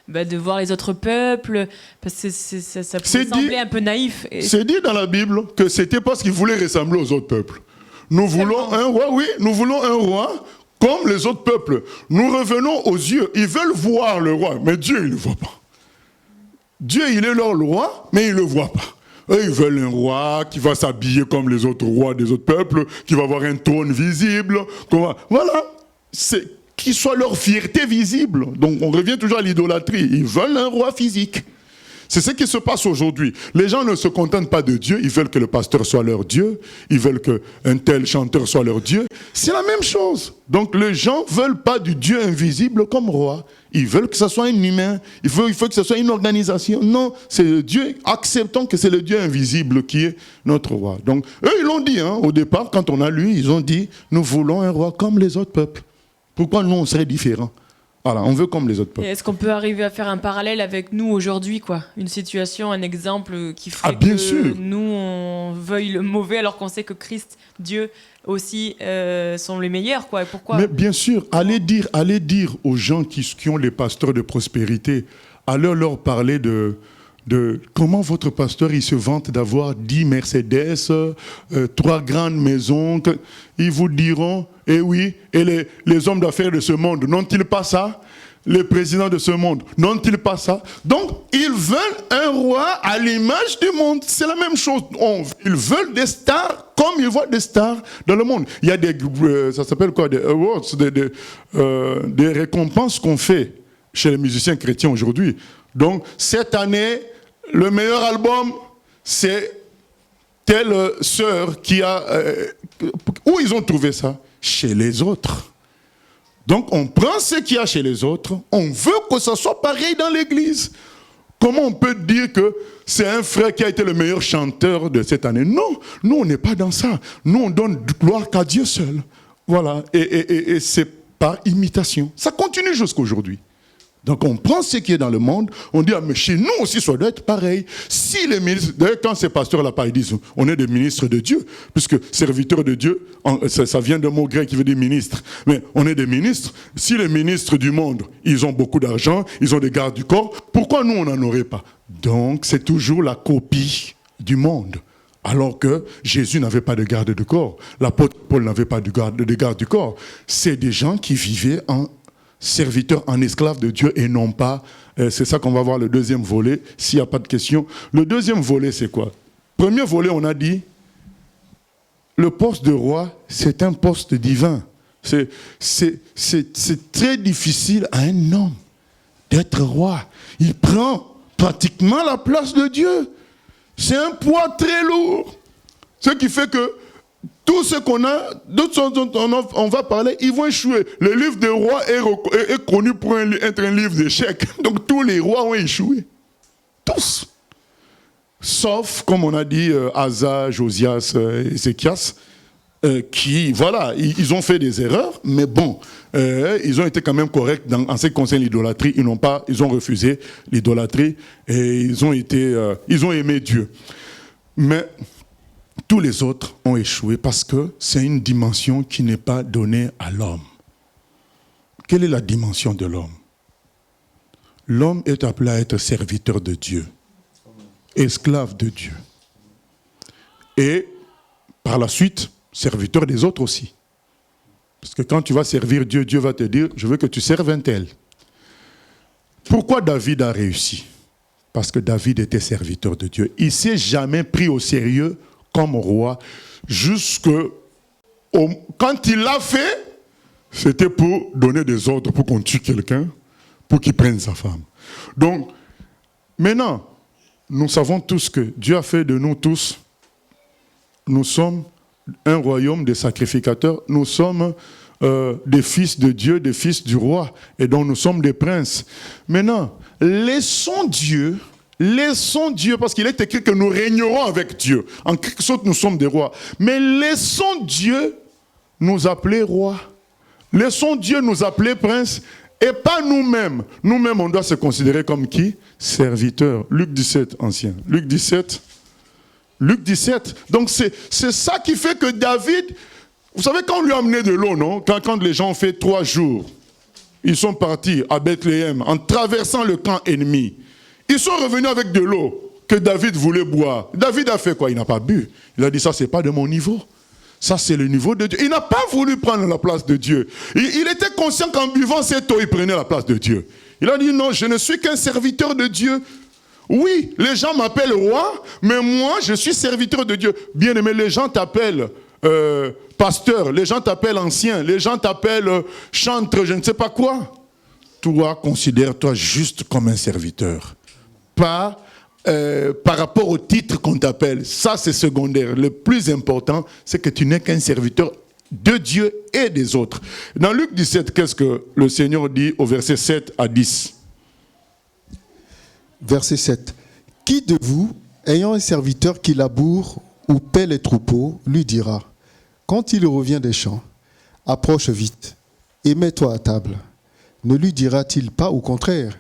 E: voir les autres peuples? Parce que ça peut sembler un peu naïf.
B: C'est dit dans la Bible que c'était parce qu'ils voulaient ressembler aux autres peuples. Nous voulons un roi, oui, nous voulons un roi comme les autres peuples. Nous revenons aux yeux. Ils veulent voir le roi, mais Dieu, il ne le voit pas. Dieu, il est leur roi, mais il ne le voit pas. Eux, ils veulent un roi qui va s'habiller comme les autres rois des autres peuples, qui va avoir un trône visible. Voilà, c'est qu'il soit leur fierté visible. Donc on revient toujours à l'idolâtrie. Ils veulent un roi physique. C'est ce qui se passe aujourd'hui. Les gens ne se contentent pas de Dieu, ils veulent que le pasteur soit leur Dieu, ils veulent qu'un tel chanteur soit leur Dieu. C'est la même chose. Donc les gens ne veulent pas du Dieu invisible comme roi. Ils veulent que ce soit un humain, il faut que ce soit une organisation. Non, c'est le Dieu, acceptons que c'est le Dieu invisible qui est notre roi. Donc eux, ils l'ont dit, au départ, quand on a lu, ils ont dit, nous voulons un roi comme les autres peuples. Pourquoi nous, on serait différents? Voilà, on veut comme les autres peuples.
E: Est-ce qu'on peut arriver à faire un parallèle avec nous aujourd'hui, quoi? Une situation, un exemple qui ferait que
B: sûr.
E: Nous, on veuille le mauvais alors qu'on sait que Christ, Dieu aussi sont les meilleurs, quoi. Et pourquoi?
B: Mais bien sûr, allez dire aux gens qui ont les pasteurs de prospérité, allez leur parler de comment votre pasteur il se vante d'avoir 10 Mercedes, 3 grandes maisons. Ils vous diront, eh oui, et les hommes d'affaires de ce monde, n'ont-ils pas ça? Les présidents de ce monde, n'ont-ils pas ça? Donc, ils veulent un roi à l'image du monde. C'est la même chose. Ils veulent des stars comme ils voient des stars dans le monde. Il y a des, ça s'appelle quoi? Des awards, des récompenses qu'on fait chez les musiciens chrétiens aujourd'hui. Donc, cette année, le meilleur album, c'est telle sœur qui a... où ils ont trouvé ça? Chez les autres. Donc, on prend ce qu'il y a chez les autres, on veut que ça soit pareil dans l'église. Comment on peut dire que c'est un frère qui a été le meilleur chanteur de cette année? Non, nous, on n'est pas dans ça. Nous, on donne gloire qu'à Dieu seul. Voilà, et c'est par imitation. Ça continue jusqu'aujourd'hui. Donc on prend ce qui est dans le monde, on dit, mais chez nous aussi, ça doit être pareil. Si les ministres, d'ailleurs quand ces pasteurs-là ils disent, on est des ministres de Dieu, puisque serviteurs de Dieu, ça vient d'un mot grec qui veut dire ministre, mais on est des ministres. Si les ministres du monde, ils ont beaucoup d'argent, ils ont des gardes du corps, pourquoi nous, on n'en aurait pas? Donc c'est toujours la copie du monde. Alors que Jésus n'avait pas de garde du corps, l'apôtre Paul n'avait pas de garde du corps. C'est des gens qui vivaient en serviteurs, en esclaves de Dieu et non pas... c'est ça qu'on va voir le deuxième volet, s'il n'y a pas de questions. Le deuxième volet, c'est quoi? Premier volet, on a dit, le poste de roi, c'est un poste divin. C'est très difficile à un homme d'être roi. Il prend pratiquement la place de Dieu. C'est un poids très lourd. Ce qui fait que tout ce qu'on a, d'autres dont on va parler, ils vont échouer. Le livre des rois est connu pour être un livre d'échecs. Donc tous les rois ont échoué. Tous. Sauf, comme on a dit, Asa, Josias, Ézéchias, qui, voilà, ils ont fait des erreurs, mais bon, ils ont été quand même corrects en ce qui concerne l'idolâtrie. Ils ont refusé l'idolâtrie et ils ont aimé Dieu. Mais tous les autres ont échoué parce que c'est une dimension qui n'est pas donnée à l'homme. Quelle est la dimension de l'homme? L'homme est appelé à être serviteur de Dieu, esclave de Dieu. Et par la suite, serviteur des autres aussi. Parce que quand tu vas servir Dieu, Dieu va te dire, je veux que tu serves un tel. Pourquoi David a réussi? Parce que David était serviteur de Dieu. Il ne s'est jamais pris au sérieux comme roi, quand il l'a fait, c'était pour donner des ordres pour qu'on tue quelqu'un, pour qu'il prenne sa femme. Donc, maintenant, nous savons tous que Dieu a fait de nous tous, nous sommes un royaume de sacrificateurs, nous sommes des fils de Dieu, des fils du roi, et donc nous sommes des princes. Maintenant, laissons Dieu, parce qu'il est écrit que nous régnerons avec Dieu. En quelque sorte, nous sommes des rois. Mais laissons Dieu nous appeler rois. Laissons Dieu nous appeler princes, et pas nous-mêmes. Nous-mêmes, on doit se considérer comme qui? Serviteurs. Luc 17, ancien. Luc 17. Donc c'est ça qui fait que David, vous savez quand on lui a amené de l'eau, non? Quand les gens ont fait 3 jours, ils sont partis à Bethléem en traversant le camp ennemi. Ils sont revenus avec de l'eau que David voulait boire. David a fait quoi? Il n'a pas bu. Il a dit ça, c'est pas de mon niveau. Ça, c'est le niveau de Dieu. Il n'a pas voulu prendre la place de Dieu. Il était conscient qu'en buvant cette eau, il prenait la place de Dieu. Il a dit non, je ne suis qu'un serviteur de Dieu. Oui, les gens m'appellent roi, mais moi, je suis serviteur de Dieu. Bien aimé, les gens t'appellent pasteur, les gens t'appellent ancien, les gens t'appellent chantre, je ne sais pas quoi. Toi, considère-toi juste comme un serviteur. Pas par rapport au titre qu'on t'appelle. Ça, c'est secondaire. Le plus important, c'est que tu n'es qu'un serviteur de Dieu et des autres. Dans Luc 17, qu'est-ce que le Seigneur dit au verset 7 à 10?
C: Verset 7. Qui de vous, ayant un serviteur qui laboure ou paie les troupeaux, lui dira, quand il revient des champs, approche vite et mets-toi à table. Ne lui dira-t-il pas au contraire,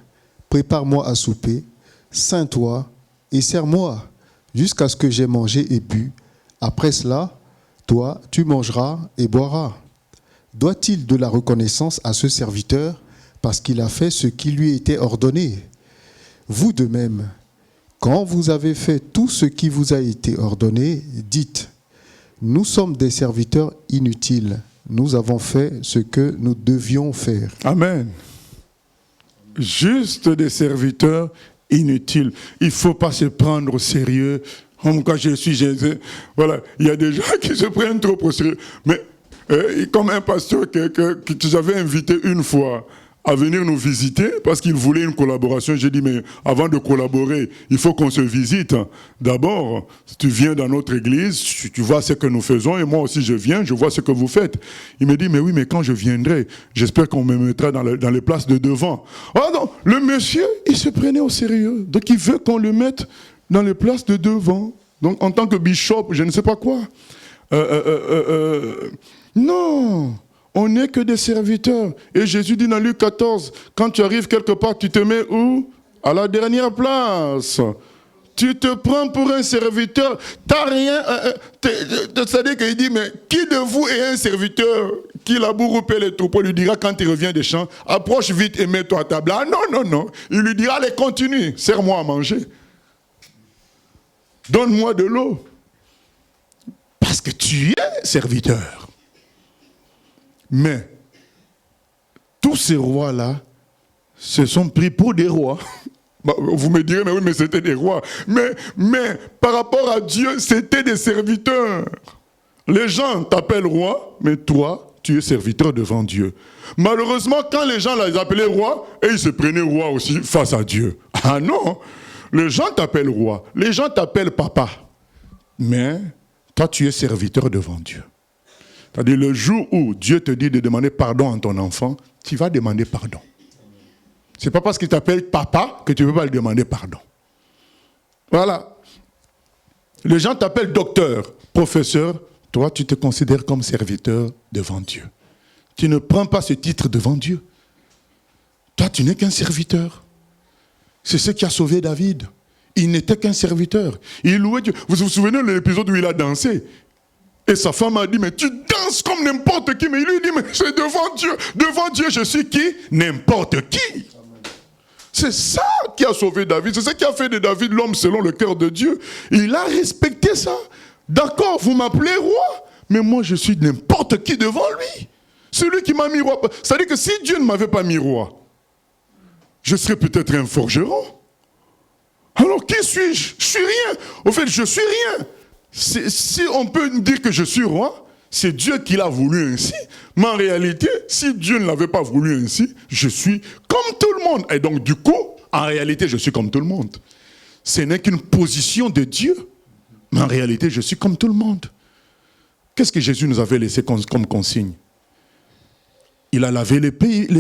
C: prépare-moi à souper, ceins-toi et sers-moi, jusqu'à ce que j'aie mangé et bu. Après cela, toi, tu mangeras et boiras. Doit-il de la reconnaissance à ce serviteur parce qu'il a fait ce qui lui était ordonné? Vous de même, quand vous avez fait tout ce qui vous a été ordonné, dites, nous sommes des serviteurs inutiles. Nous avons fait ce que nous devions faire.
B: Amen. Juste des serviteurs inutiles. Il ne faut pas se prendre au sérieux. Comme quand je suis Jésus, voilà, il y a des gens qui se prennent trop au sérieux. Mais comme un pasteur que j'avais invité une fois à venir nous visiter parce qu'il voulait une collaboration. J'ai dit, mais avant de collaborer, il faut qu'on se visite. D'abord, tu viens dans notre église, tu vois ce que nous faisons, et moi aussi je viens, je vois ce que vous faites. Il me dit, mais oui, mais quand je viendrai, j'espère qu'on me mettra dans les places de devant. Ah non, le monsieur, il se prenait au sérieux. Donc il veut qu'on le mette dans les places de devant. Donc en tant que bishop, je ne sais pas quoi. Non, on n'est que des serviteurs. Et Jésus dit dans Luc 14, quand tu arrives quelque part, tu te mets où? À la dernière place. Tu te prends pour un serviteur. T'as rien. C'est-à-dire qu'il dit, mais qui de vous est un serviteur qui laboure ou paie les troupeaux? Il lui dira quand il revient des champs, approche vite et mets-toi à table. Ah non. Il lui dira, allez, continue, sers-moi à manger. Donne-moi de l'eau. Parce que tu es serviteur. Mais tous ces rois-là se sont pris pour des rois. Vous me direz, mais oui, mais c'était des rois. Mais par rapport à Dieu, c'était des serviteurs. Les gens t'appellent roi, mais toi, tu es serviteur devant Dieu. Malheureusement, quand les gens les appelaient rois, et ils se prenaient roi aussi face à Dieu. Ah non, les gens t'appellent roi, les gens t'appellent papa. Mais toi, tu es serviteur devant Dieu. C'est-à-dire le jour où Dieu te dit de demander pardon à ton enfant, tu vas demander pardon. Ce n'est pas parce qu'il t'appelle papa que tu ne peux pas lui demander pardon. Voilà. Les gens t'appellent docteur, professeur. Toi, tu te considères comme serviteur devant Dieu. Tu ne prends pas ce titre devant Dieu. Toi, tu n'es qu'un serviteur. C'est ce qui a sauvé David. Il n'était qu'un serviteur. Il louait Dieu. Vous vous souvenez de l'épisode où il a dansé? Et sa femme a dit, mais tu danses comme n'importe qui. Mais il lui dit, mais c'est devant Dieu. Devant Dieu, je suis qui? N'importe qui. C'est ça qui a sauvé David. C'est ça qui a fait de David l'homme selon le cœur de Dieu. Il a respecté ça. D'accord, vous m'appelez roi, mais moi je suis n'importe qui devant lui. Celui qui m'a mis roi. C'est-à-dire que si Dieu ne m'avait pas mis roi, je serais peut-être un forgeron. Alors qui suis-je? Je suis rien. Au fait, je suis rien. Si on peut dire que je suis roi, c'est Dieu qui l'a voulu ainsi. Mais en réalité, si Dieu ne l'avait pas voulu ainsi, je suis comme tout le monde. Et donc du coup, en réalité, je suis comme tout le monde. Ce n'est qu'une position de Dieu. Mais en réalité, je suis comme tout le monde. Qu'est-ce que Jésus nous avait laissé comme consigne? Il a lavé les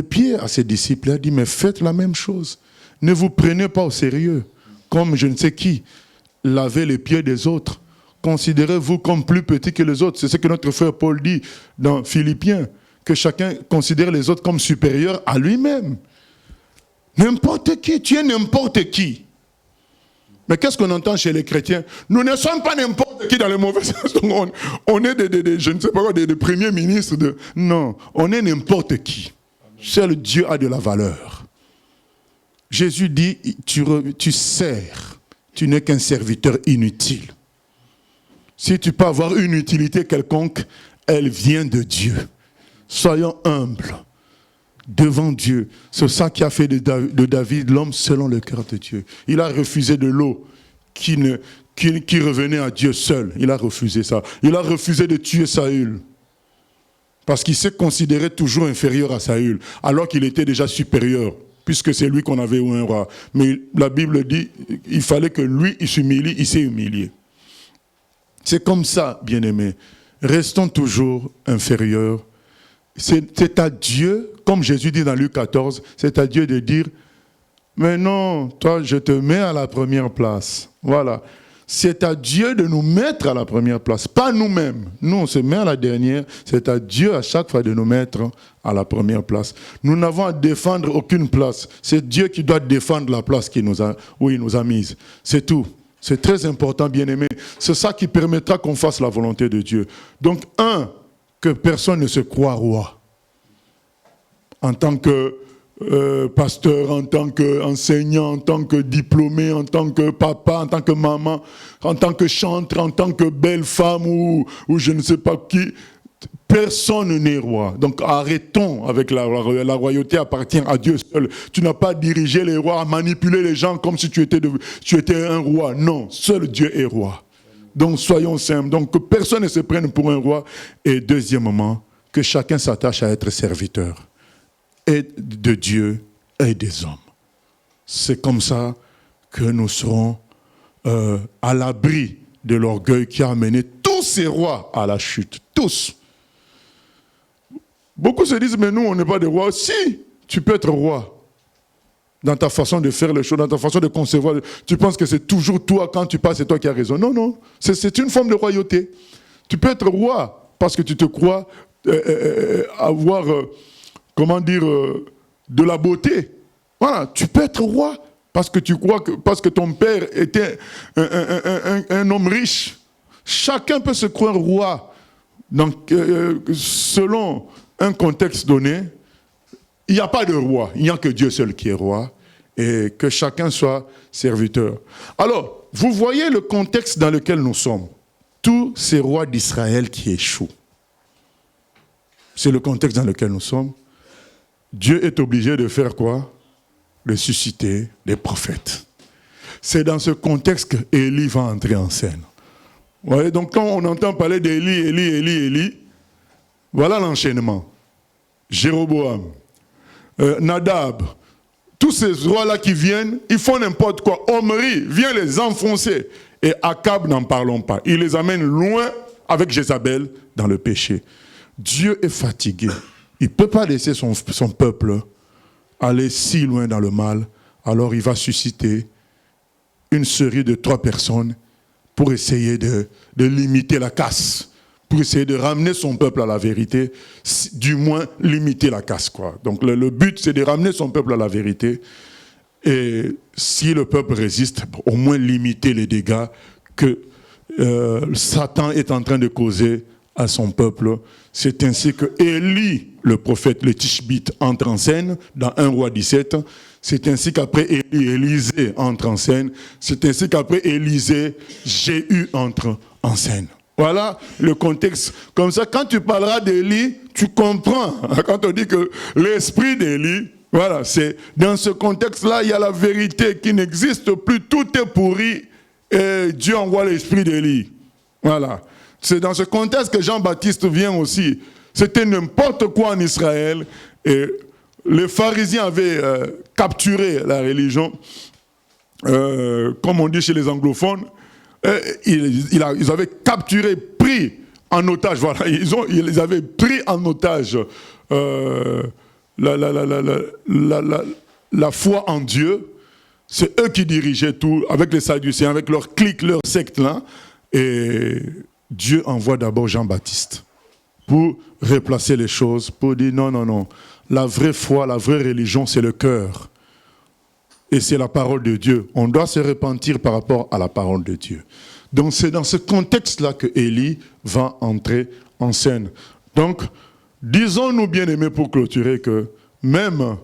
B: pieds à ses disciples. Il a dit, mais faites la même chose. Ne vous prenez pas au sérieux. Comme je ne sais qui. Lavez les pieds des autres. Considérez-vous comme plus petit que les autres. C'est ce que notre frère Paul dit dans Philippiens. Que chacun considère les autres comme supérieurs à lui-même. N'importe qui. Tu es n'importe qui. Mais qu'est-ce qu'on entend chez les chrétiens? Nous ne sommes pas n'importe qui dans le mauvais sens. On est je ne sais pas quoi, des premiers ministres. Non, on est n'importe qui. Seul Dieu a de la valeur. Jésus dit, tu sers, tu n'es qu'un serviteur inutile. Si tu peux avoir une utilité quelconque, elle vient de Dieu. Soyons humbles devant Dieu. C'est ça qui a fait de David l'homme selon le cœur de Dieu. Il a refusé de l'eau qui revenait à Dieu seul. Il a refusé ça. Il a refusé de tuer Saül. Parce qu'il s'est considéré toujours inférieur à Saül, alors qu'il était déjà supérieur, puisque c'est lui qu'on avait eu un roi. Mais la Bible dit, il fallait que lui, il s'humilie, il s'est humilié. C'est comme ça, bien-aimés. Restons toujours inférieurs. C'est à Dieu, comme Jésus dit dans Luc 14, c'est à Dieu de dire, mais non, toi, je te mets à la première place. Voilà. C'est à Dieu de nous mettre à la première place, pas nous-mêmes. Nous, on se met à la dernière. C'est à Dieu à chaque fois de nous mettre à la première place. Nous n'avons à défendre aucune place. C'est Dieu qui doit défendre la place où il nous a mise. C'est tout. C'est très important, bien-aimé. C'est ça qui permettra qu'on fasse la volonté de Dieu. Donc, que personne ne se croie roi. En tant que pasteur, en tant qu'enseignant, en tant que diplômé, en tant que papa, en tant que maman, en tant que chantre, en tant que belle femme ou je ne sais pas qui. Personne n'est roi. Donc arrêtons avec la royauté appartient à Dieu seul. Tu n'as pas dirigé les rois, à manipuler les gens comme si tu étais un roi. Non, seul Dieu est roi. Donc soyons simples. Donc que personne ne se prenne pour un roi. Et deuxièmement, que chacun s'attache à être serviteur. Et de Dieu et des hommes. C'est comme ça que nous serons à l'abri de l'orgueil qui a amené tous ces rois à la chute. Tous. Beaucoup se disent, mais nous, on n'est pas des rois. Si, tu peux être roi. Dans ta façon de faire les choses, dans ta façon de concevoir. Tu penses que c'est toujours toi, quand tu passes, c'est toi qui as raison. Non, non. C'est une forme de royauté. Tu peux être roi parce que tu te crois avoir, de la beauté. Voilà, tu peux être roi parce que tu crois parce que ton père était un homme riche. Chacun peut se croire roi. Donc, selon un contexte donné, il n'y a pas de roi, il n'y a que Dieu seul qui est roi, et que chacun soit serviteur. Alors, vous voyez le contexte dans lequel nous sommes. Tous ces rois d'Israël qui échouent. C'est le contexte dans lequel nous sommes. Dieu est obligé de faire quoi? De susciter des prophètes. C'est dans ce contexte qu'Élie va entrer en scène. Vous voyez, donc quand on entend parler d'Élie, voilà l'enchaînement. Jéroboam, Nadab, tous ces rois-là qui viennent, ils font n'importe quoi. Omri vient les enfoncer. Et Akab, n'en parlons pas. Il les amène loin avec Jézabel dans le péché. Dieu est fatigué. Il ne peut pas laisser son peuple aller si loin dans le mal. Alors il va susciter une série de 3 personnes pour essayer de limiter la casse, pour essayer de ramener son peuple à la vérité, du moins limiter la casse, quoi. Donc le but, c'est de ramener son peuple à la vérité, et si le peuple résiste, au moins limiter les dégâts que Satan est en train de causer à son peuple. C'est ainsi que Élie, le prophète, le Tishbite, entre en scène dans 1 Roi 17. C'est ainsi qu'après Élisée entre en scène. C'est ainsi qu'après Élisée, Jéhu entre en scène. Voilà le contexte. Comme ça, quand tu parleras d'Élie, tu comprends. Quand on dit que l'esprit d'Élie, voilà, c'est dans ce contexte-là, il y a la vérité qui n'existe plus. Tout est pourri et Dieu envoie l'esprit d'Élie. Voilà. C'est dans ce contexte que Jean-Baptiste vient aussi. C'était n'importe quoi en Israël et les pharisiens avaient capturé la religion, comme on dit chez les anglophones. Ils avaient capturé, pris en otage, voilà, ils avaient pris en otage la foi en Dieu. C'est eux qui dirigeaient tout, avec les Sadducéens, avec leur clique, leur secte là. Et Dieu envoie d'abord Jean-Baptiste pour replacer les choses, pour dire non. La vraie foi, la vraie religion, c'est le cœur. Et c'est la parole de Dieu. On doit se repentir par rapport à la parole de Dieu. Donc c'est dans ce contexte-là que Élie va entrer en scène. Donc, disons-nous bien aimés pour clôturer que même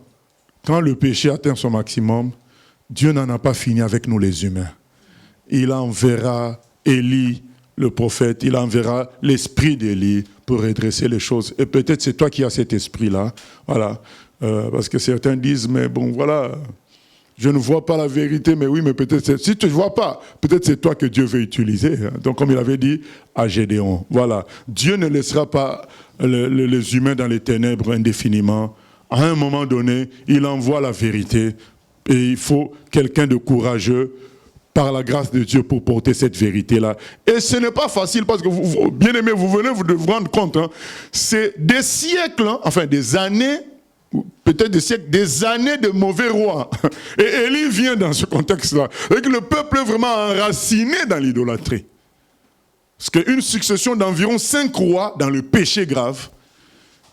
B: quand le péché atteint son maximum, Dieu n'en a pas fini avec nous les humains. Il enverra Élie, le prophète, il enverra l'esprit d'Élie pour redresser les choses. Et peut-être c'est toi qui as cet esprit-là. Voilà. Parce que certains disent, mais bon, voilà, je ne vois pas la vérité, mais oui, mais peut-être, si tu ne vois pas, peut-être c'est toi que Dieu veut utiliser. Donc, comme il avait dit à Gédéon, voilà, Dieu ne laissera pas les humains dans les ténèbres indéfiniment. À un moment donné, il envoie la vérité et il faut quelqu'un de courageux par la grâce de Dieu pour porter cette vérité-là. Et ce n'est pas facile parce que, bien aimés, vous venez vous rendre compte, hein, c'est des siècles, hein, enfin des années, peut-être des siècles, des années de mauvais rois. Et Élie vient dans ce contexte-là. Et que le peuple est vraiment enraciné dans l'idolâtrie. Parce qu'une succession d'environ 5 rois dans le péché grave.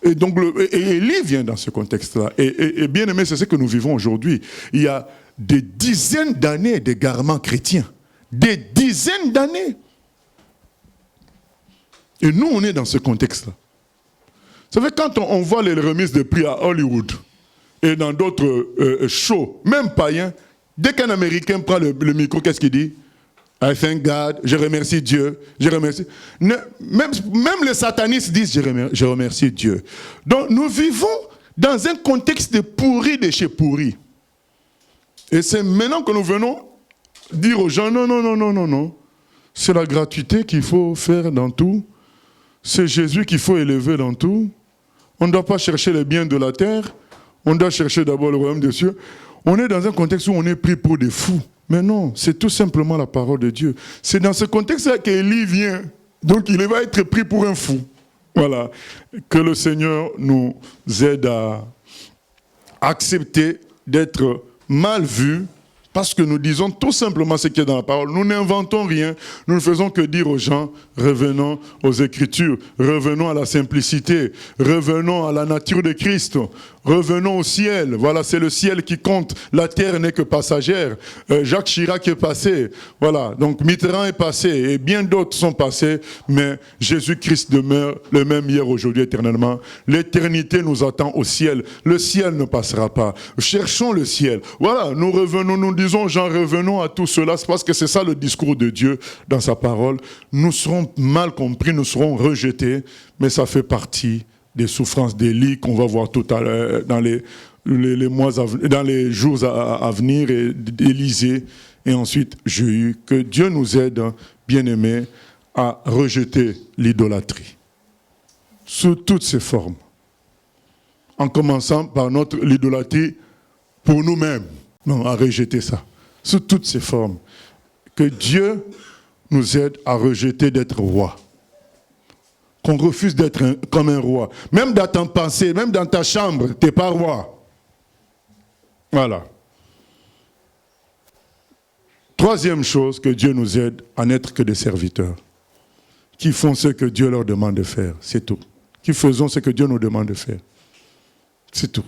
B: Et donc, Élie vient dans ce contexte-là. Et bien aimé, c'est ce que nous vivons aujourd'hui. Il y a des dizaines d'années d'égarements chrétiens. Des dizaines d'années. Et nous, on est dans ce contexte-là. Vous savez, quand on voit les remises de prix à Hollywood et dans d'autres shows, même païens, dès qu'un Américain prend le micro, qu'est-ce qu'il dit? I thank God, je remercie Dieu, je remercie. Même les satanistes disent je remercie Dieu. Donc nous vivons dans un contexte de pourri de chez pourri. Et c'est maintenant que nous venons dire aux gens non. C'est la gratuité qu'il faut faire dans tout. C'est Jésus qu'il faut élever dans tout. On ne doit pas chercher les biens de la terre. On doit chercher d'abord le royaume des cieux. On est dans un contexte où on est pris pour des fous. Mais non, c'est tout simplement la parole de Dieu. C'est dans ce contexte-là qu'Élie vient. Donc il va être pris pour un fou. Voilà. Que le Seigneur nous aide à accepter d'être mal vus, parce que nous disons tout simplement ce qui est dans la parole. Nous n'inventons rien. Nous ne faisons que dire aux gens, revenons aux Écritures, revenons à la simplicité, revenons à la nature de Christ, revenons au ciel. Voilà, c'est le ciel qui compte. La terre n'est que passagère. Jacques Chirac est passé. Voilà, donc Mitterrand est passé et bien d'autres sont passés, mais Jésus-Christ demeure le même hier, aujourd'hui, éternellement. L'éternité nous attend au ciel. Le ciel ne passera pas. Cherchons le ciel. Voilà, nous revenons, nous disons, Jean, revenons à tout cela. C'est parce que c'est ça le discours de Dieu dans sa parole. Nous serons mal compris, nous serons rejetés, mais ça fait partie des souffrances d'Élie qu'on va voir tout à l'heure dans les jours à venir, et d'Élisée, et ensuite Jéhu. Que Dieu nous aide, bien-aimés, à rejeter l'idolâtrie sous toutes ses formes. En commençant par l'idolâtrie pour nous-mêmes. Non, à rejeter ça, sous toutes ses formes. Que Dieu nous aide à rejeter d'être roi. Qu'on refuse d'être comme un roi. Même dans ta pensée, même dans ta chambre, tu n'es pas roi. Voilà. Troisième chose, que Dieu nous aide à n'être que des serviteurs. Qui font ce que Dieu leur demande de faire, c'est tout. Qui faisons ce que Dieu nous demande de faire. C'est tout.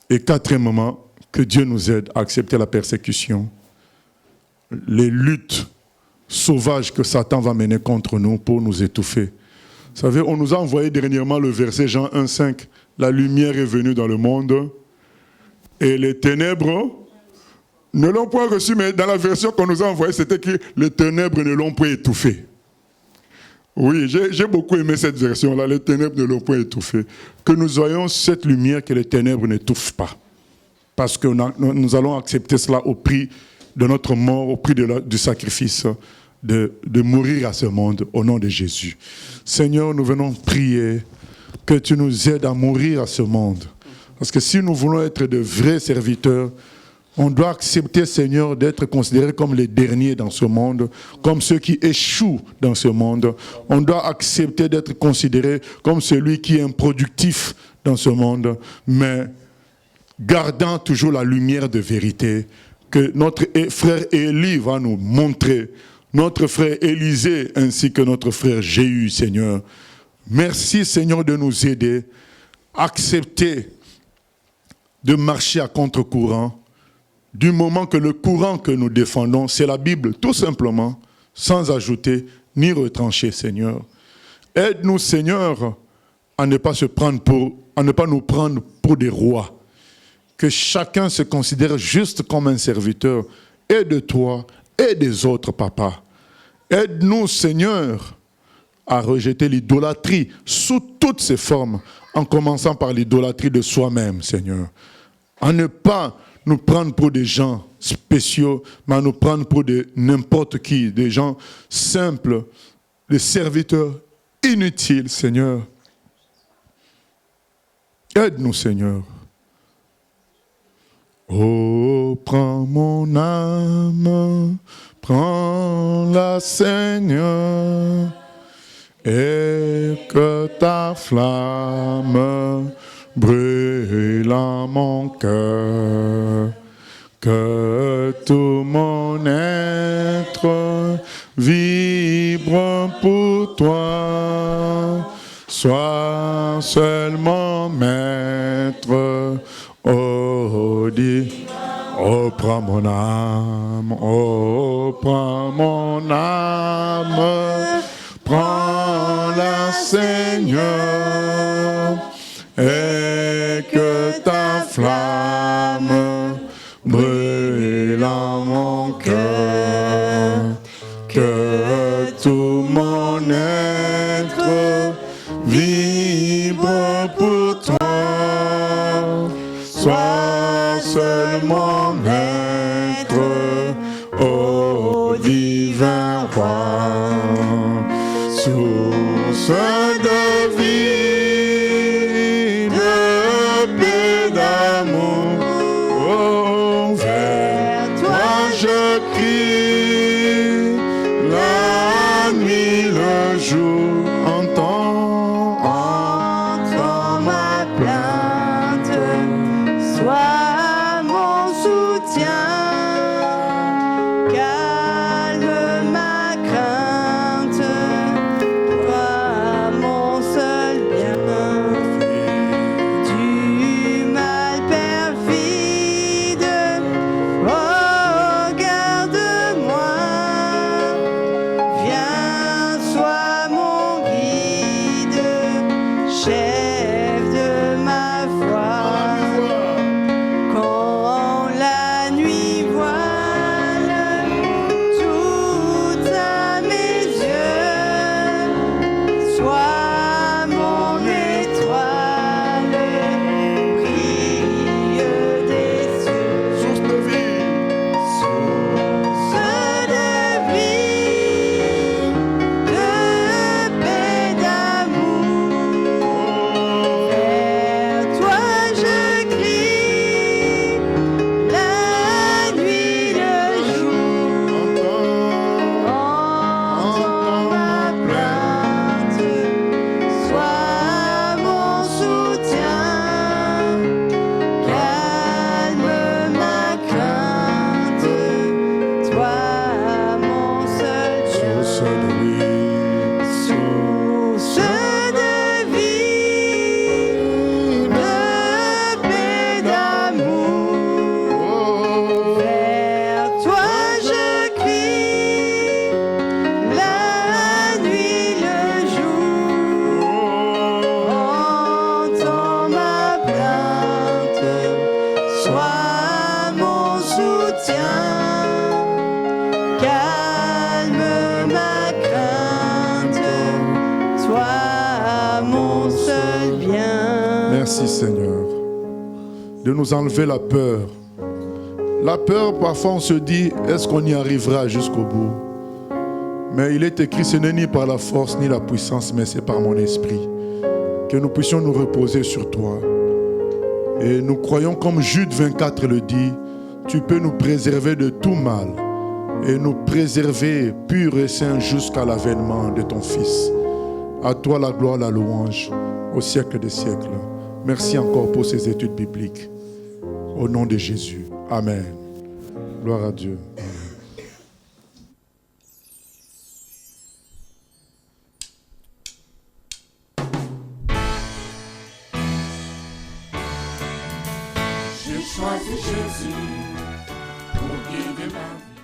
B: Et quatrièmement, que Dieu nous aide à accepter la persécution, les luttes sauvages que Satan va mener contre nous pour nous étouffer. Vous savez, on nous a envoyé dernièrement le verset Jean 1,5. La lumière est venue dans le monde et les ténèbres ne l'ont point reçu, mais dans la version qu'on nous a envoyée, c'était que les ténèbres ne l'ont point étouffé. Oui, j'ai beaucoup aimé cette version-là, les ténèbres ne l'ont point étouffé. Que nous voyons cette lumière que les ténèbres n'étouffent pas. Parce que nous allons accepter cela au prix de notre mort, au prix du sacrifice, de mourir à ce monde, au nom de Jésus. Seigneur, nous venons prier que tu nous aides à mourir à ce monde. Parce que si nous voulons être de vrais serviteurs, on doit accepter, Seigneur, d'être considérés comme les derniers dans ce monde, comme ceux qui échouent dans ce monde. On doit accepter d'être considérés comme celui qui est improductif dans ce monde, mais gardant toujours la lumière de vérité que notre frère Élie va nous montrer, notre frère Élisée ainsi que notre frère Jéhu, Seigneur. Merci, Seigneur, de nous aider à accepter de marcher à contre-courant, du moment que le courant que nous défendons, c'est la Bible, tout simplement, sans ajouter ni retrancher, Seigneur. Aide-nous, Seigneur, à ne pas nous prendre pour des rois. Que chacun se considère juste comme un serviteur, et de toi, et des autres, Papa. Aide-nous, Seigneur, à rejeter l'idolâtrie sous toutes ses formes, en commençant par l'idolâtrie de soi-même, Seigneur. À ne pas nous prendre pour des gens spéciaux, mais à nous prendre pour n'importe qui, des gens simples, des serviteurs inutiles, Seigneur. Aide-nous, Seigneur. Oh, prends mon âme, prends-la, Seigneur, et que ta flamme brûle en mon cœur, que tout mon être vibre pour toi, sois seulement maître. Oh, dis, oh, prends mon âme, oh, prends mon âme, prends-la, Seigneur, et que ta flamme brûle en mon cœur, que tout mon être vibre pour toi. Sois seulement maître, ô divin roi, source de vie, de paix, d'amour. Oh, vers toi je crie, la nuit, le jour, entends ma plainte.
F: Sois mon soutien, calme ma crainte, toi mon seul bien, du mal perfide, regarde-moi, viens, sois mon guide, chef de ma foi. Quand la nuit voile tout à mes yeux, sois mon étoile, brille des cieux. Source de vie, de paix, d'amour. Vers toi je crie, la nuit, le jour, entends ma plainte, sois mon soutien, calme ma crainte, toi mon seul Dieu. Source de vie, de paix, d'amour. Vers toi je crie,
B: Merci Seigneur de nous enlever la peur. La peur, parfois on se dit, est-ce qu'on y arrivera jusqu'au bout? Mais il est écrit, ce n'est ni par la force ni la puissance, mais c'est par mon esprit. Que nous puissions nous reposer sur toi. Et nous croyons comme Jude 24 le dit, tu peux nous préserver de tout mal et nous préserver purs et saints jusqu'à l'avènement de ton Fils. À toi la gloire, la louange, au siècle des siècles. Merci encore pour ces études bibliques. Au nom de Jésus. Amen. Gloire à Dieu.
A: J'ai choisi Jésus pour guider ma vie.